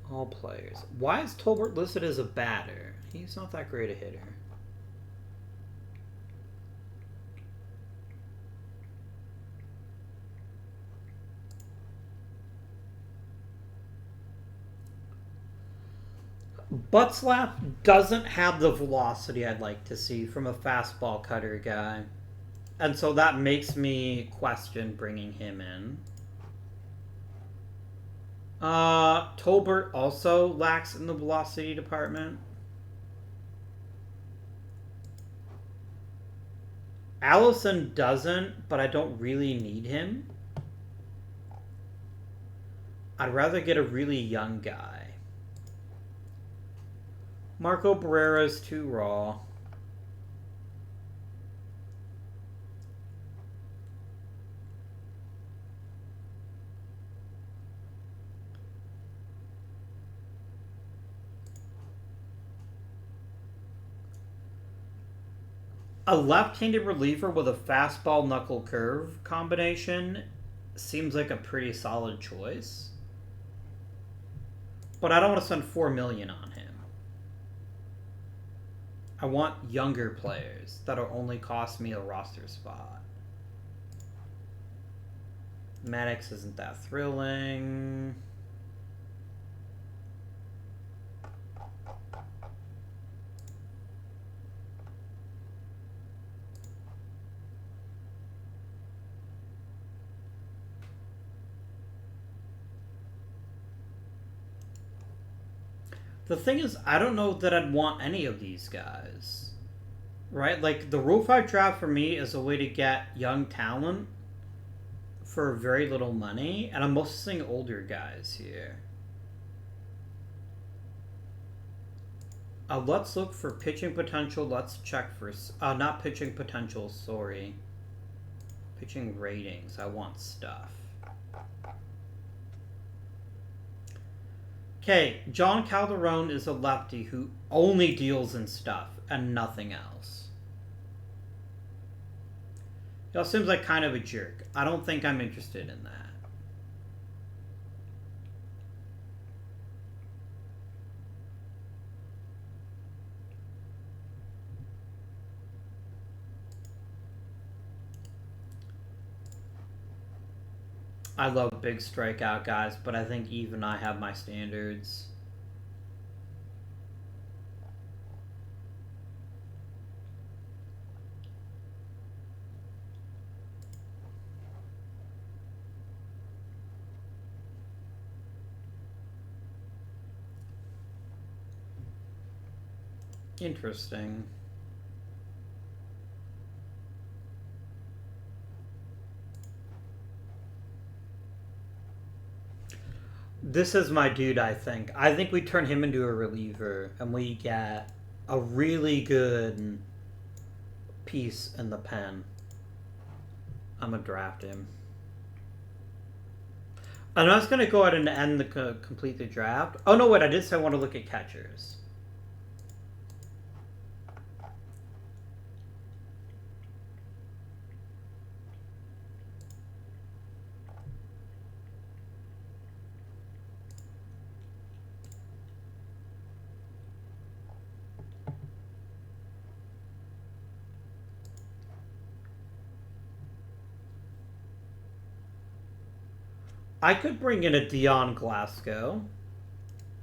All players. Why is Tolbert listed as a batter? He's not that great a hitter. Butt slap doesn't have the velocity I'd like to see from a fastball cutter guy. And so that makes me question bringing him in. Tolbert also lacks in the velocity department. Allison doesn't, but I don't really need him. I'd rather get a really young guy. Marco Barrera's too raw. A left-handed reliever with a fastball knuckle curve combination seems like a pretty solid choice. But I don't want to spend $4 million on him. I want younger players that'll only cost me a roster spot. Maddox isn't that thrilling. The thing is, I don't know that I'd want any of these guys. Right? Like, the Rule 5 draft for me is a way to get young talent for very little money, and I'm mostly seeing older guys here. Let's look for pitching potential. Let's check for... not pitching potential, sorry. Pitching ratings. I want stuff. Okay, John Calderon is a lefty who only deals in stuff and nothing else. He also seems like kind of a jerk. I don't think I'm interested in that. I love big strikeout guys, but I think even I have my standards. Interesting. This is my dude, I think. I think we turn him into a reliever and we get a really good piece in the pen. I'm going to draft him. And I was going to go ahead and end the complete the draft. Oh, no, wait. I did say I want to look at catchers. I could bring in a Dion Glasgow.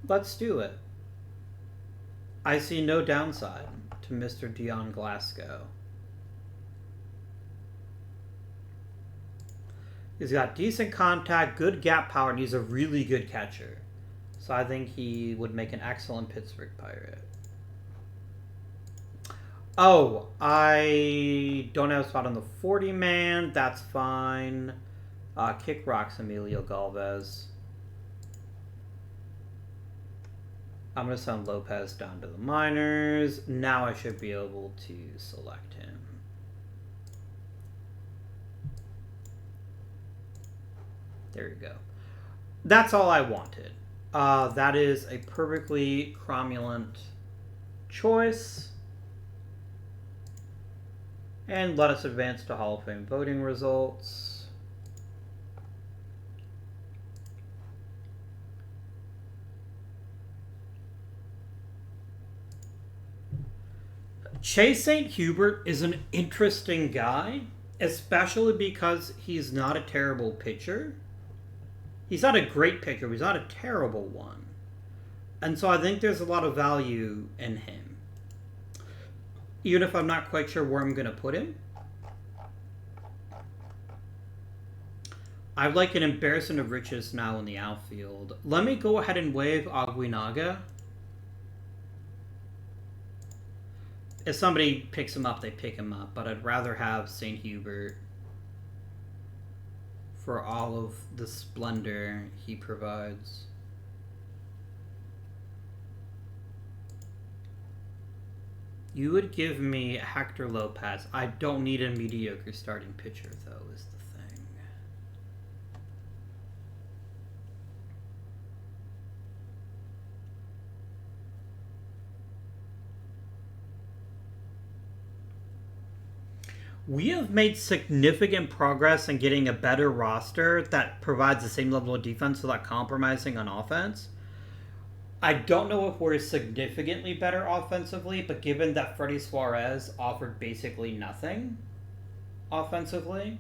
Let's do it. I see no downside to Mr. Dion Glasgow. He's got decent contact, good gap power, and he's a really good catcher. So I think he would make an excellent Pittsburgh Pirate. Oh, I don't have a spot on the 40-man. That's fine. Kick rocks Emilio Galvez. I'm going to send Lopez down to the minors. Now I should be able to select him. There you go. That's all I wanted. That is a perfectly cromulent choice. And let us advance to Hall of Fame voting results. Chase St. Hubert is an interesting guy, especially because he's not a terrible pitcher. He's not a great pitcher, but he's not a terrible one. And so I think there's a lot of value in him. Even if I'm not quite sure where I'm going to put him. I'd like an embarrassment of riches now in the outfield. Let me go ahead and waive Aguinaga. If somebody picks him up, they pick him up. But I'd rather have St. Hubert for all of the splendor he provides. You would give me Hector Lopez. I don't need a mediocre starting pitcher, though, is the thing. We have made significant progress in getting a better roster that provides the same level of defense without compromising on offense. I don't know if we're significantly better offensively, but given that Freddie Suarez offered basically nothing offensively,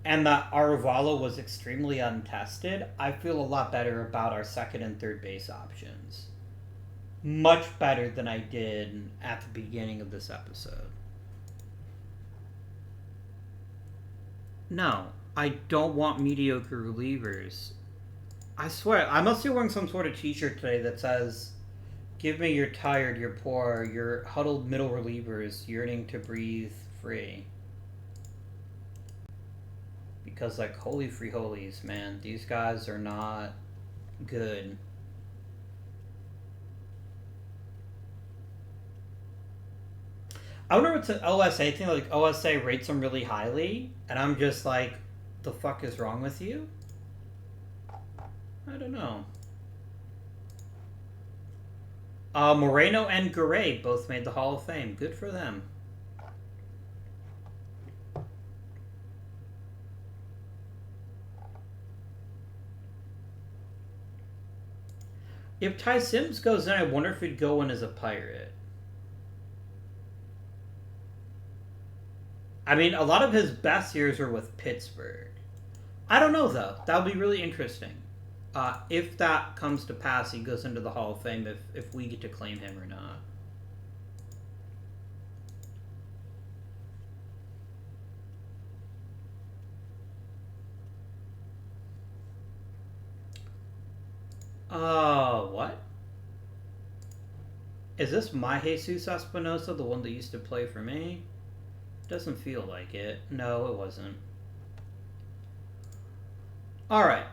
and that Arevalo was extremely untested, I feel a lot better about our second and third base options. Much better than I did at the beginning of this episode. No, I don't want mediocre relievers. I swear, I must be wearing some sort of t-shirt today that says, "Give me your tired, your poor, your huddled middle relievers yearning to breathe free." Because, like, holy free holies, man, these guys are not good. I wonder what's an OSA thing, like OSA rates them really highly, and I'm just like, the fuck is wrong with you? I don't know. Moreno and Garay both made the Hall of Fame. Good for them. If Ty Sims goes in, I wonder if he'd go in as a Pirate. I mean, a lot of his best years were with Pittsburgh. I don't know, though. That would be really interesting. If that comes to pass, he goes into the Hall of Fame if we get to claim him or not. What? Is this my Jesus Espinosa, the one that used to play for me? Doesn't feel like it. No, it wasn't. Alright.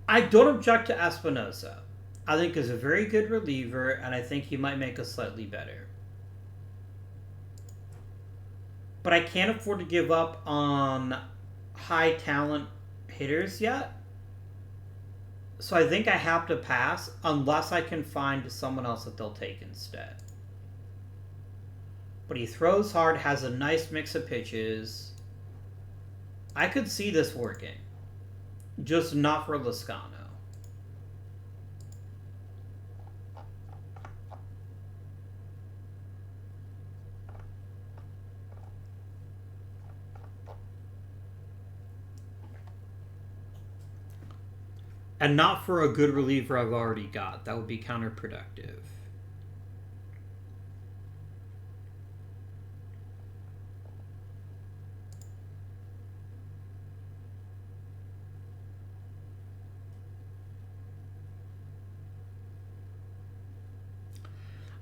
I don't object to Espinosa. I think he's a very good reliever, and I think he might make us slightly better. But I can't afford to give up on high talent hitters yet. So I think I have to pass unless I can find someone else that they'll take instead. But he throws hard, has a nice mix of pitches. I could see this working. Just not for Loscano. And not for a good reliever I've already got. That would be counterproductive.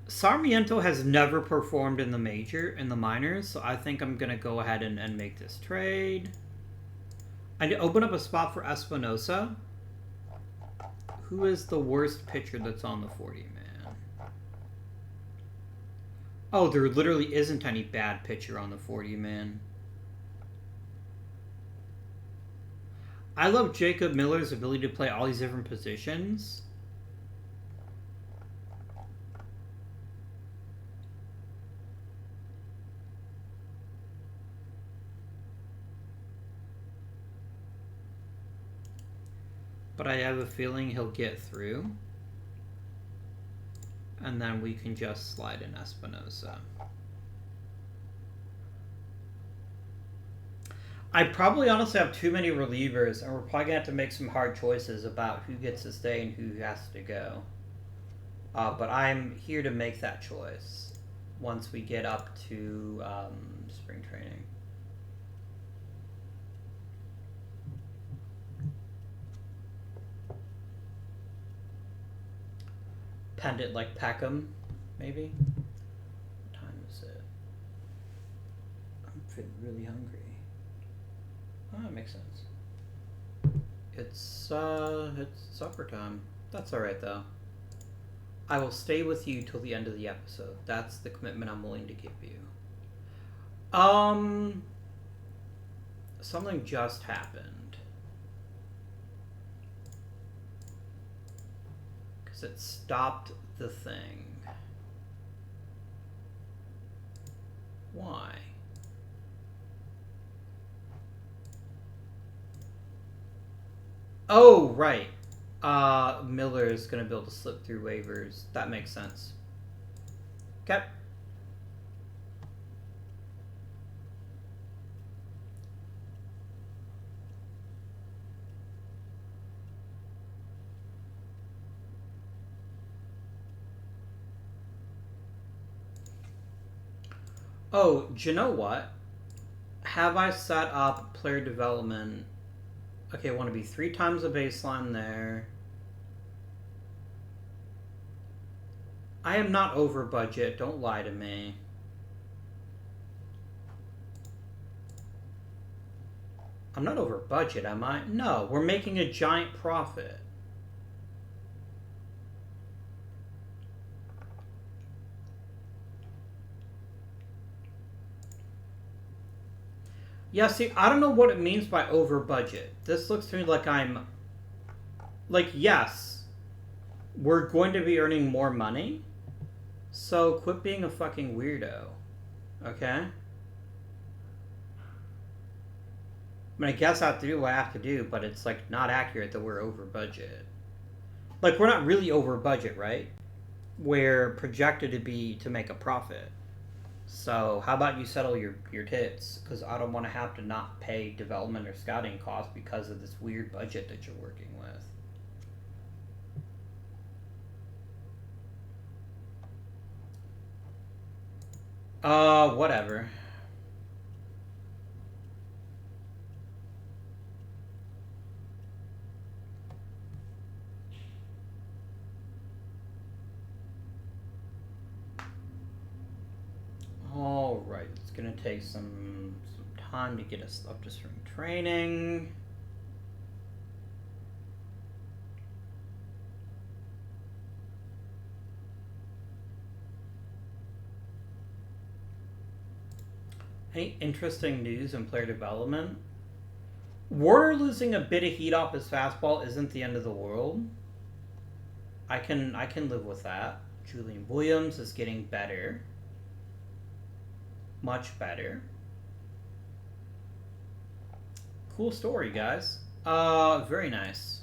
Sarmiento has never performed in the minors, so I think I'm going to go ahead and make this trade. I open up a spot for Espinosa. Who is the worst pitcher that's on the 40-man? Oh, there literally isn't any bad pitcher on the 40-man. I love Jacob Miller's ability to play all these different positions. But I have a feeling he'll get through. And then we can just slide in Espinosa. I probably honestly have too many relievers, and we're probably going to have to make some hard choices about who gets to stay and who has to go. But I'm here to make that choice once we get up to spring training. Pend it like Peckham, maybe? What time is it? I'm feeling really hungry. Oh, that makes sense. It's supper time. That's alright, though. I will stay with you till the end of the episode. That's the commitment I'm willing to give you. Something just happened. Because it stopped the thing. Why? Oh, right. Miller is going to be able to slip through waivers. That makes sense. Okay. Oh, do you know what? Have I set up player development? Okay, I want to be 3 times the baseline there. I am not over budget. Don't lie to me. I'm not over budget, am I? No, we're making a giant profit. Yeah, see, I don't know what it means by over budget. This looks to me like I'm... Like, yes, we're going to be earning more money, so quit being a fucking weirdo, okay? I mean, I guess I have to do what I have to do, but it's, like, not accurate that we're over budget. Like, we're not really over budget, right? We're projected to be to make a profit. So how about you settle your tits? Because I don't want to have to not pay development or scouting costs because of this weird budget that you're working with. Whatever. All right, it's gonna take some time to get us up to spring training. Any interesting news in player development? Warner losing a bit of heat off his fastball isn't the end of the world. I can live with that. Julian Williams is getting better. Much better. Cool story, guys. Very nice.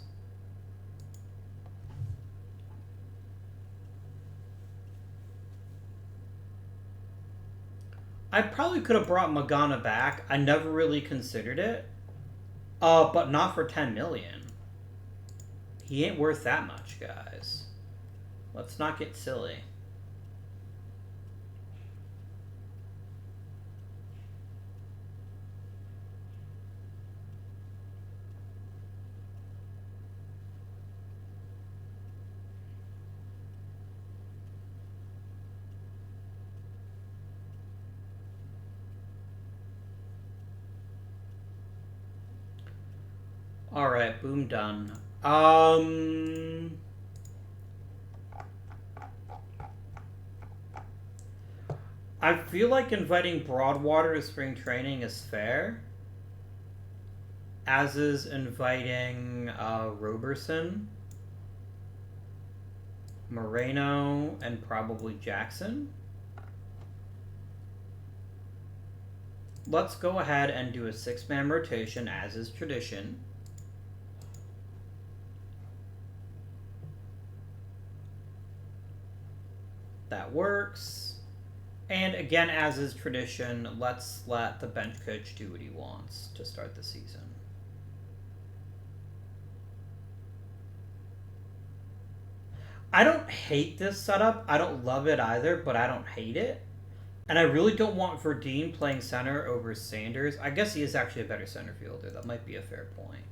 I probably could have brought Magana back. I never really considered it. But not for $10 million. He ain't worth that much, guys. Let's not get silly. Alright, boom, done. I feel like inviting Broadwater to spring training is fair. As is inviting Roberson, Moreno, and probably Jackson. Let's go ahead and do a 6-man rotation, as is tradition. That works. And again, as is tradition, let's let the bench coach do what he wants to start the season. I don't hate this setup. I don't love it either, but I don't hate it. And I really don't want Verdeen playing center over Sanders. I guess he is actually a better center fielder. That might be a fair point.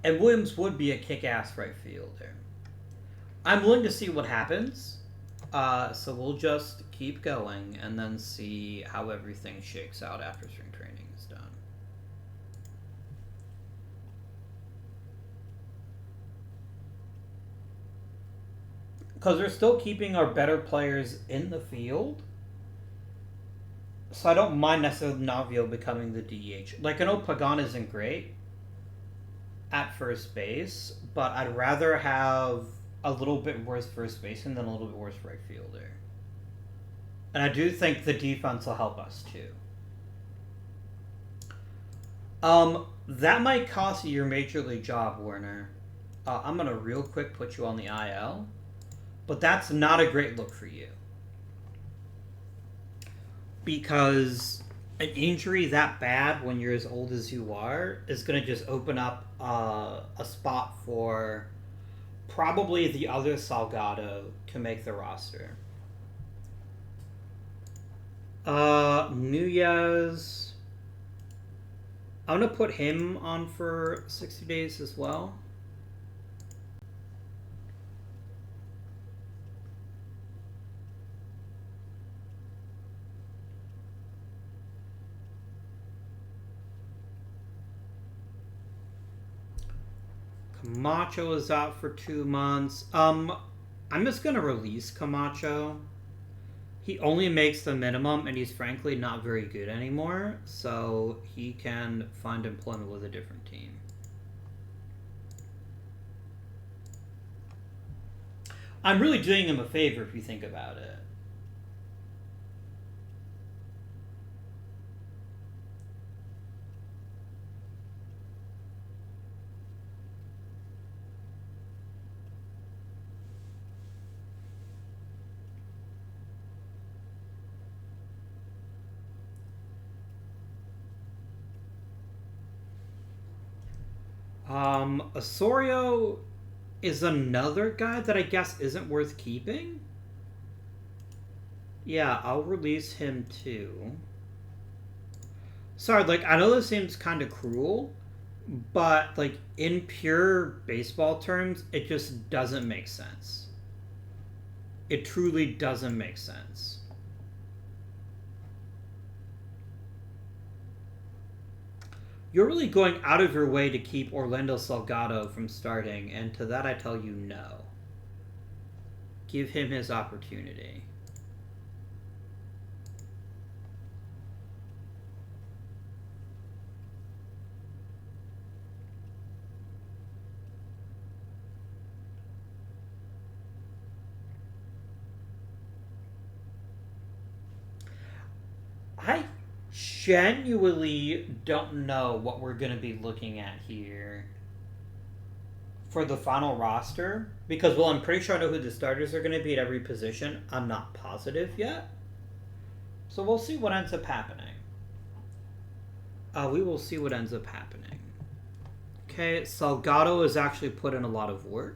And Williams would be a kick-ass right fielder. I'm willing to see what happens. So we'll just keep going and then see how everything shakes out after spring training is done. Because we're still keeping our better players in the field. So I don't mind necessarily Navio becoming the DH. Like, I know Pagan isn't great at first base, but I'd rather have a little bit worse first baseman than a little bit worse right fielder. And I do think the defense will help us too. That might cost you your major league job, Werner. I'm going to real quick put you on the IL. But that's not a great look for you. Because an injury that bad when you're as old as you are is going to just open up a spot for probably the other Salgado to make the roster. Nunez. I'm going to put him on for 60 days as well. Camacho is out for 2 months. I'm just going to release Camacho. He only makes the minimum, and he's frankly not very good anymore, so he can find employment with a different team. I'm really doing him a favor if you think about it. Osorio is another guy that I guess isn't worth keeping. Yeah, I'll release him too. Sorry, like, I know this seems kind of cruel, but, like, in pure baseball terms, it just doesn't make sense. It truly doesn't make sense. You're really going out of your way to keep Orlando Salgado from starting, and to that I tell you no. Give him his opportunity. I genuinely don't know what we're going to be looking at here for the final roster, because, well, I'm pretty sure I know who the starters are going to be at every position. I'm not positive yet. So we'll see what ends up happening. We will see what ends up happening. Okay, Salgado has actually put in a lot of work.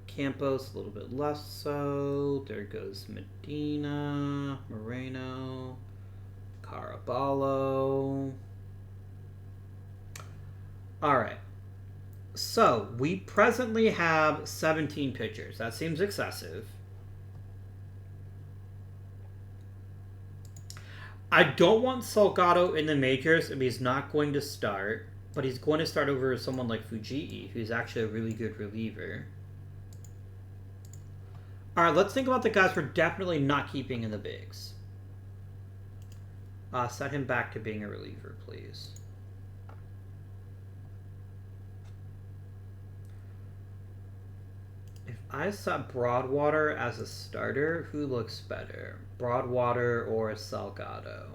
Campos a little bit less so. There goes Medina, Moreno, Caraballo. Alright. So, we presently have 17 pitchers. That seems excessive. I don't want Salgado in the majors if he's not going to start, but he's going to start over someone like Fujii, who's actually a really good reliever. Alright, let's think about the guys we're definitely not keeping in the bigs. Set him back to being a reliever, please. If I set Broadwater as a starter, who looks better? Broadwater or Salgado?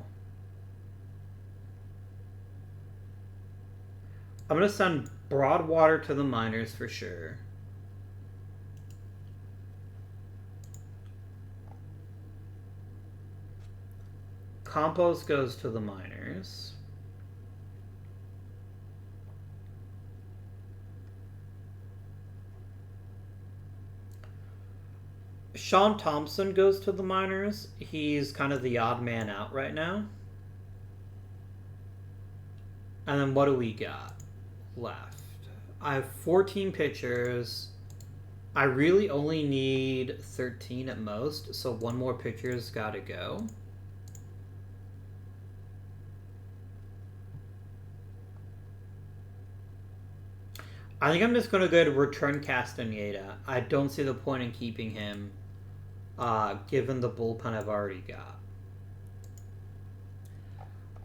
I'm going to send Broadwater to the minors for sure. Campos goes to the minors. Sean Thompson goes to the minors. He's kind of the odd man out right now. And then what do we got left? I have 14 pitchers. I really only need 13 at most, so one more pitcher's got to go. I think I'm just going to go to return Castaneda. I don't see the point in keeping him, given the bullpen I've already got.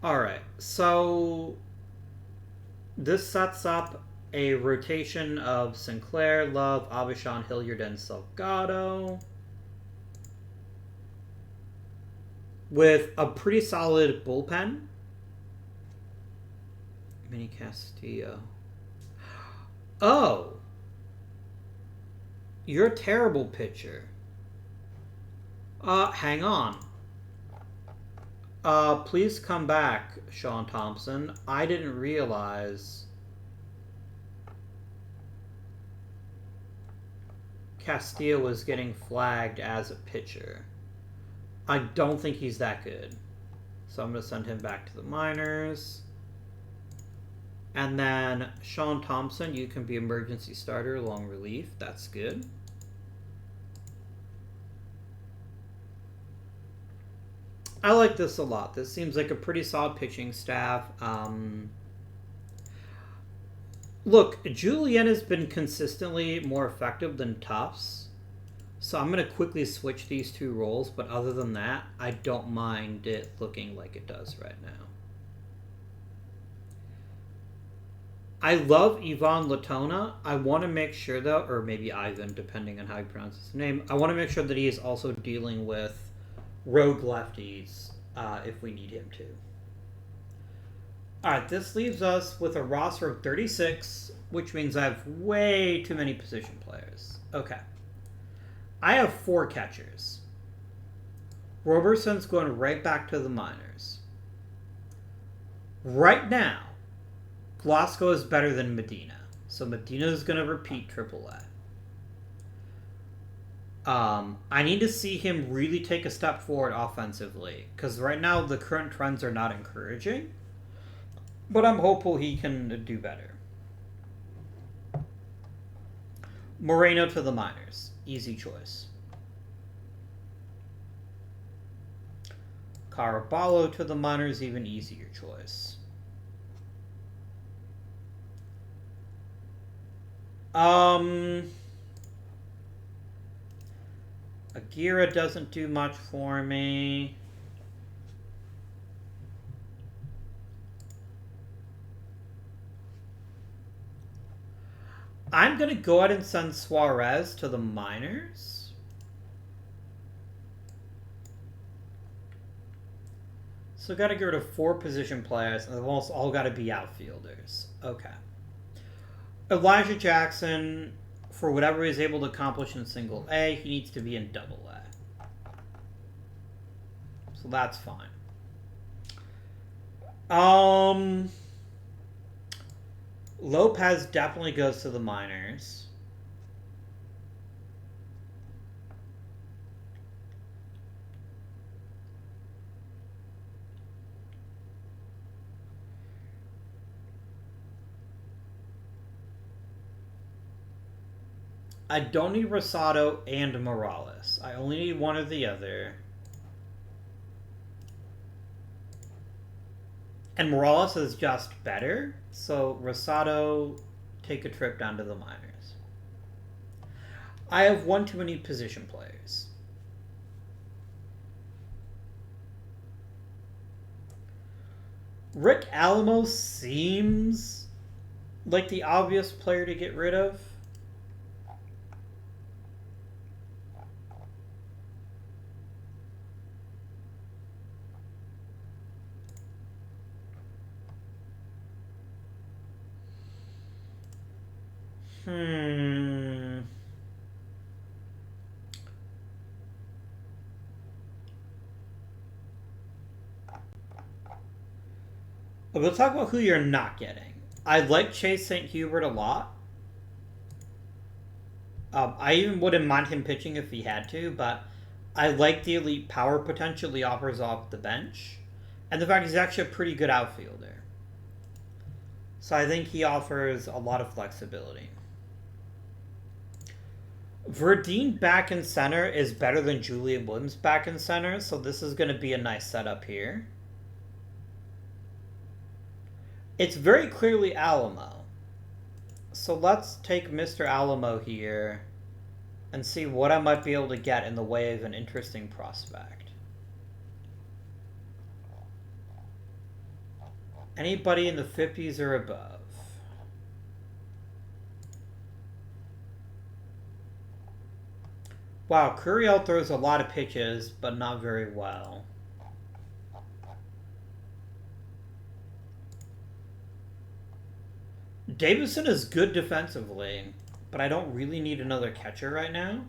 Alright, so this sets up a rotation of Sinclair, Love, Avishon, Hilliard, and Salgado, with a pretty solid bullpen. Mini Castillo. Oh! You're a terrible pitcher. Hang on. Please come back, Sean Thompson. I didn't realize Castillo was getting flagged as a pitcher. I don't think he's that good. So I'm going to send him back to the minors. And then Sean Thompson, you can be emergency starter, long relief. That's good. I like this a lot. This seems like a pretty solid pitching staff. Look, Julian has been consistently more effective than Tufts. So I'm going to quickly switch these two roles. But other than that, I don't mind it looking like it does right now. I love Ivan Latona. I want to make sure, though, or maybe Ivan, depending on how you pronounce his name. I want to make sure that he is also dealing with rogue lefties if we need him to. Alright, this leaves us with a roster of 36, which means I have way too many position players. Okay. I have 4 catchers. Roberson's going right back to the minors. Right now, Glasgow is better than Medina. So Medina is going to repeat AAA. I need to see him really take a step forward offensively. Because right now the current trends are not encouraging. But I'm hopeful he can do better. Moreno to the minors. Easy choice. Caraballo to the minors. Even easier choice. Aguirre doesn't do much for me. I'm going to go ahead and send Suarez to the minors. So got to get rid of 4 position players, and they've almost all got to be outfielders. Okay. Elijah Jackson, for whatever he's able to accomplish in single A, he needs to be in double A. So that's fine. Um, Lopez definitely goes to the minors. I don't need Rosado and Morales. I only need one or the other. And Morales is just better. So Rosado, take a trip down to the minors. I have one too many position players. Rick Alamo seems like the obvious player to get rid of. We'll talk about who you're not getting. I like Chase St. Hubert a lot. I even wouldn't mind him pitching if he had to, but I like the elite power potential he offers off the bench, and the fact he's actually a pretty good outfielder. So I think he offers a lot of flexibility. Verdine back in center is better than Julian Williams back in center, so this is going to be a nice setup here. It's very clearly Alamo. So let's take Mr. Alamo here and see what I might be able to get in the way of an interesting prospect. Anybody in the 50s or above. Wow, Curiel throws a lot of pitches, but not very well. Davidson is good defensively, but I don't really need another catcher right now.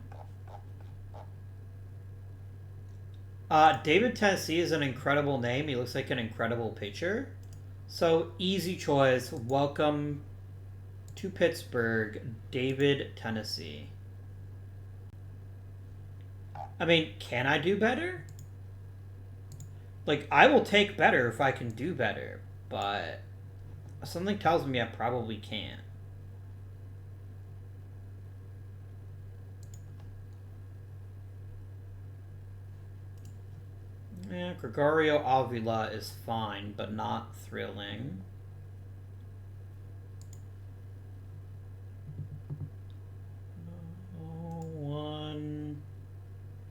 David Tennessee is an incredible name. He looks like an incredible pitcher. So, easy choice. Welcome to Pittsburgh, David Tennessee. I mean, can I do better? Like, I will take better if I can do better, but something tells me I probably can't. Yeah, Gregorio Avila is fine, but not thrilling. One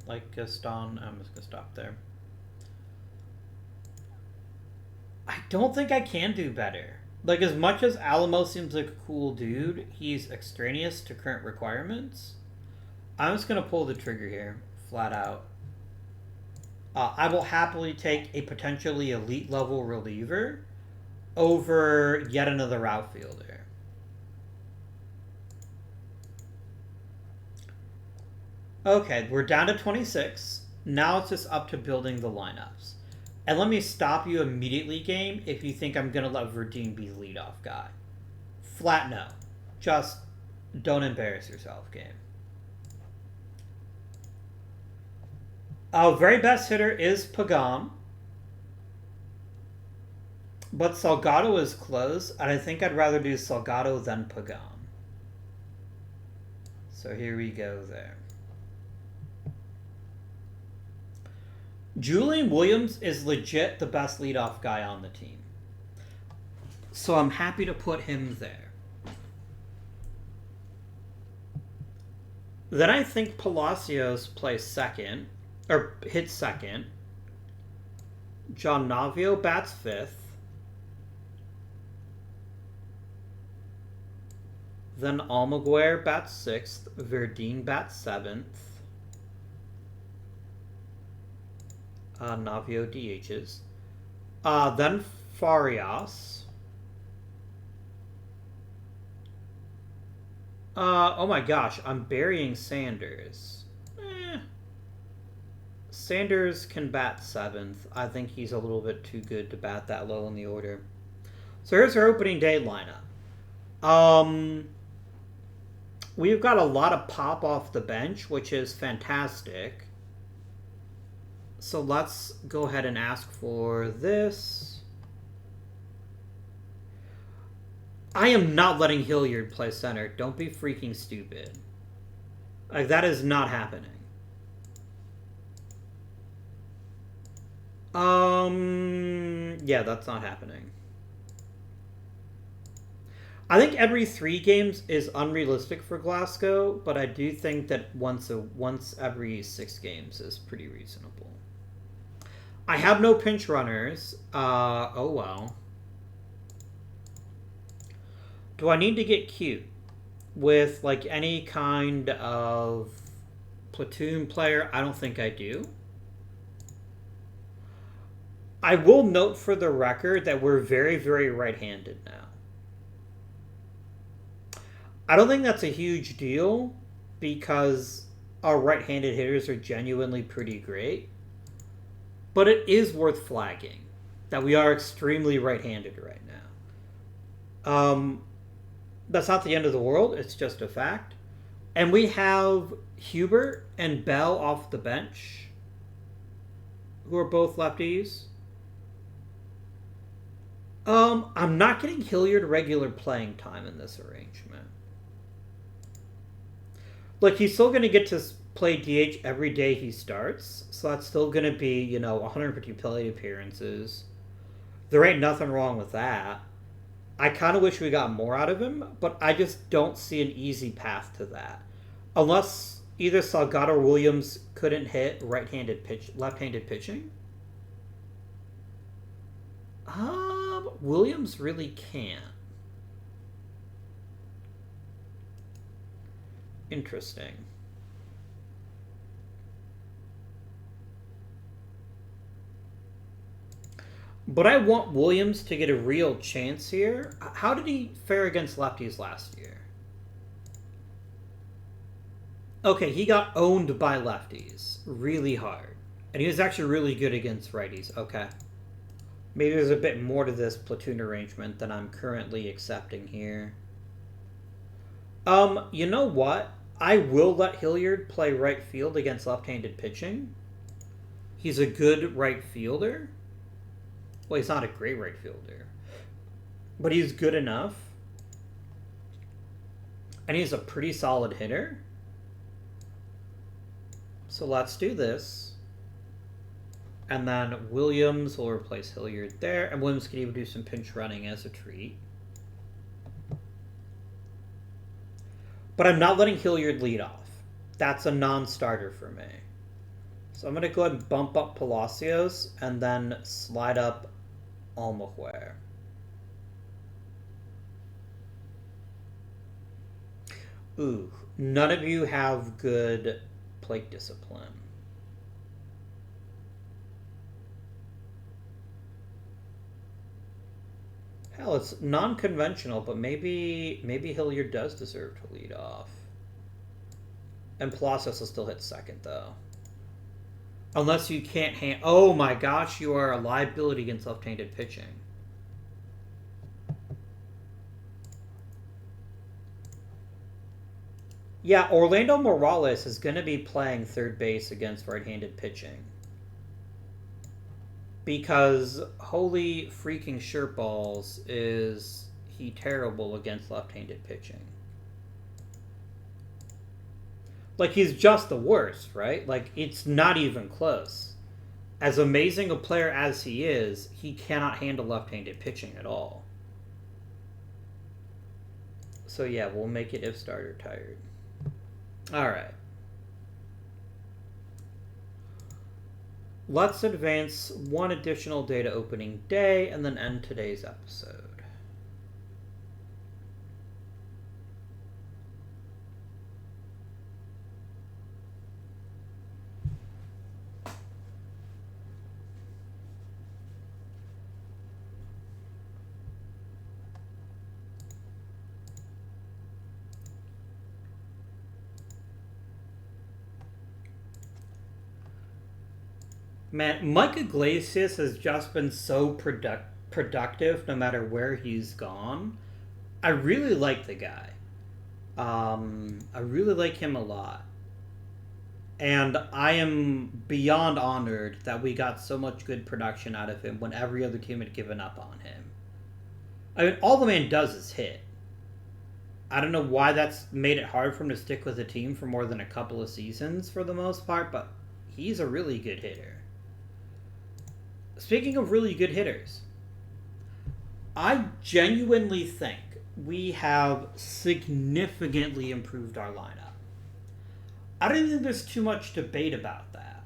like Gaston. I'm just gonna stop there. I don't think I can do better. Like, as much as Alamo seems like a cool dude, he's extraneous to current requirements. I'm just gonna pull the trigger here, flat out. I will happily take a potentially elite level reliever over yet another outfielder. Okay, we're down to 26. Now it's just up to building the lineups. And let me stop you immediately, game, if you think I'm going to let Verdine be the leadoff guy. Flat no. Just don't embarrass yourself, game. Our very best hitter is Pagam. But Salgado is close, and I think I'd rather do Salgado than Pagam. So here we go there. Julian Williams is legit the best leadoff guy on the team. So I'm happy to put him there. Then I think Palacios plays second, or hits second. John Navio bats fifth. Then Almaguer bats sixth. Verdine bats seventh. Navio DHs. Then Farias. Oh my gosh, I'm burying Sanders. Sanders can bat 7th. I think he's a little bit too good to bat that low in the order. So here's our opening day lineup. We've got a lot of pop off the bench, which is fantastic. So let's go ahead and ask for this. I am not letting Hilliard play center. Don't be freaking stupid. Like, that is not happening. Yeah, that's not happening. I think every 3 games is unrealistic for Glasgow, but I do think that once every 6 games is pretty reasonable. I have no pinch runners. Oh well. Do I need to get cute with like any kind of platoon player? I don't think I do. I will note for the record that we're very, very right-handed now. I don't think that's a huge deal because our right-handed hitters are genuinely pretty great. But it is worth flagging that we are extremely right-handed right now. That's not the end of the world. It's just a fact. And we have Hubert and Bell off the bench, who are both lefties. I'm not getting Hilliard regular playing time in this arrangement. Look, he's still going to get to play DH every day he starts, so that's still going to be, 150 plate appearances. There ain't nothing wrong with that. I kind of wish we got more out of him, but I just don't see an easy path to that. Unless either Salgado or Williams couldn't hit left-handed pitching. Williams really can't. Interesting. But I want Williams to get a real chance here. How did he fare against lefties last year? Okay, he got owned by lefties really hard. And he was actually really good against righties. Okay. Maybe there's a bit more to this platoon arrangement than I'm currently accepting here. You know what? I will let Hilliard play right field against left-handed pitching. He's a good right fielder. Well, he's not a great right fielder. But he's good enough. And he's a pretty solid hitter. So let's do this. And then Williams will replace Hilliard there. And Williams can even do some pinch running as a treat. But I'm not letting Hilliard lead off. That's a non-starter for me. So I'm going to go ahead and bump up Palacios and then slide up Almaguer. Ooh, none of you have good plate discipline. Hell, it's non-conventional, but maybe Hilliard does deserve to lead off. And Palacios will still hit second, though. Unless you can't hand... Oh my gosh, you are a liability against left-handed pitching. Yeah, Orlando Morales is going to be playing third base against right-handed pitching. Because holy freaking shirt balls is he terrible against left-handed pitching. Like, he's just the worst, right? Like, it's not even close. As amazing a player as he is, he cannot handle left-handed pitching at all. So yeah, we'll make it if starter tired. Alright. Let's advance one additional day to opening day and then end today's episode. Man, Mike Iglesias has just been so productive no matter where he's gone. I really like the guy. I really like him a lot. And I am beyond honored that we got so much good production out of him when every other team had given up on him. I mean, all the man does is hit. I don't know why that's made it hard for him to stick with the team for more than a couple of seasons for the most part, but he's a really good hitter. Speaking of really good hitters, I genuinely think we have significantly improved our lineup. I don't think there's too much debate about that.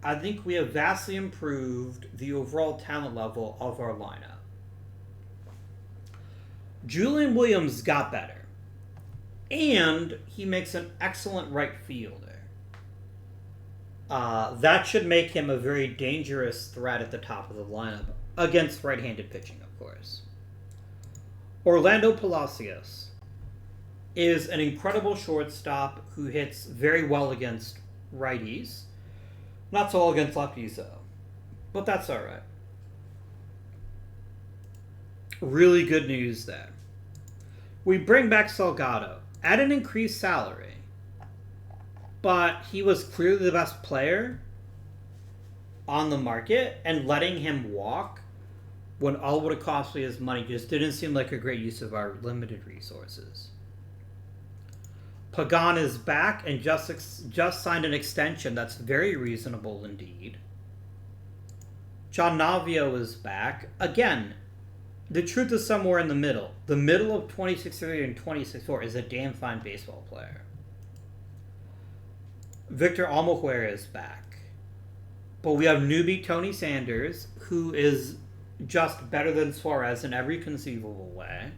I think we have vastly improved the overall talent level of our lineup. Julian Williams got better, and he makes an excellent right fielder. That should make him a very dangerous threat at the top of the lineup, against right-handed pitching, of course. Orlando Palacios is an incredible shortstop who hits very well against righties. Not so well against lefties, though. But that's alright. Really good news there. We bring back Salgado at an increased salary. But he was clearly the best player on the market, and letting him walk when all it would have cost me his money just didn't seem like a great use of our limited resources. Pagan is back and just signed an extension that's very reasonable indeed. John Navio is back. Again, the truth is somewhere in the middle. The middle of 26-3 and 26-4 is a damn fine baseball player. Victor Almaguer is back. But we have newbie Tony Sanders, who is just better than Suarez in every conceivable way.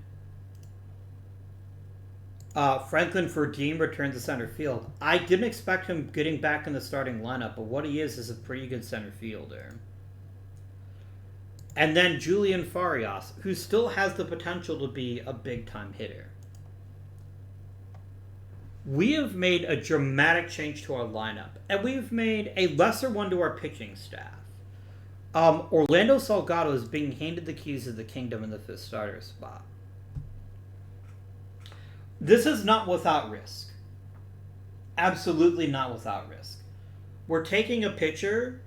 Franklin Verdeen returns to center field. I didn't expect him getting back in the starting lineup, but what he is a pretty good center fielder. And then Julian Farias, who still has the potential to be a big-time hitter. We have made a dramatic change to our lineup, and we've made a lesser one to our pitching staff. Orlando Salgado is being handed the keys of the kingdom in the fifth starter spot. This is not without risk. Absolutely not without risk. We're taking a pitcher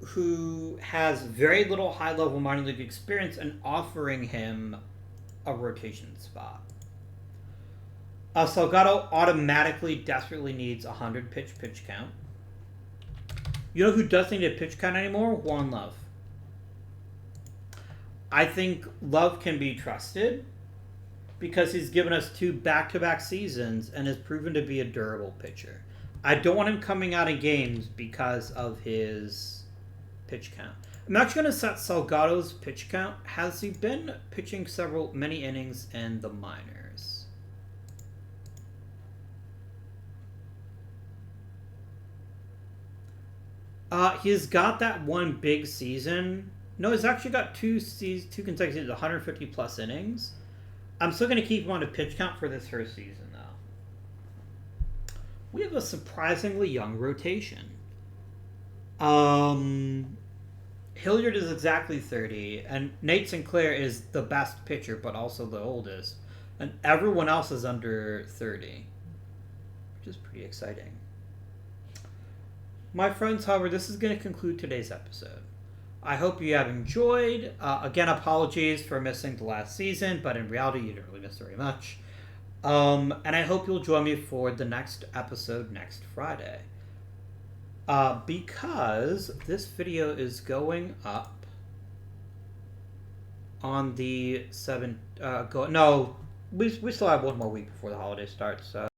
who has very little high-level minor league experience and offering him a rotation spot. Salgado automatically desperately needs a 100 pitch count. You know who doesn't need a pitch count anymore? Juan Love. I think Love can be trusted because he's given us 2 back-to-back seasons and has proven to be a durable pitcher. I don't want him coming out of games because of his pitch count. I'm actually going to set Salgado's pitch count. Has he been pitching many innings in the minors? He's got that one big season. No, he's actually got two consecutive seasons, 150 plus innings. I'm still going to keep him on a pitch count for this first season, though. We have a surprisingly young rotation. Hilliard is exactly 30, and Nate Sinclair is the best pitcher, but also the oldest. And everyone else is under 30, which is pretty exciting. My friends, however, this is going to conclude today's episode. I hope you have enjoyed. Again, apologies for missing the last season, but in reality, you didn't really miss very much. And I hope you'll join me for the next episode next Friday. Because this video is going up on the 7th. We still have one more week before the holiday starts, so.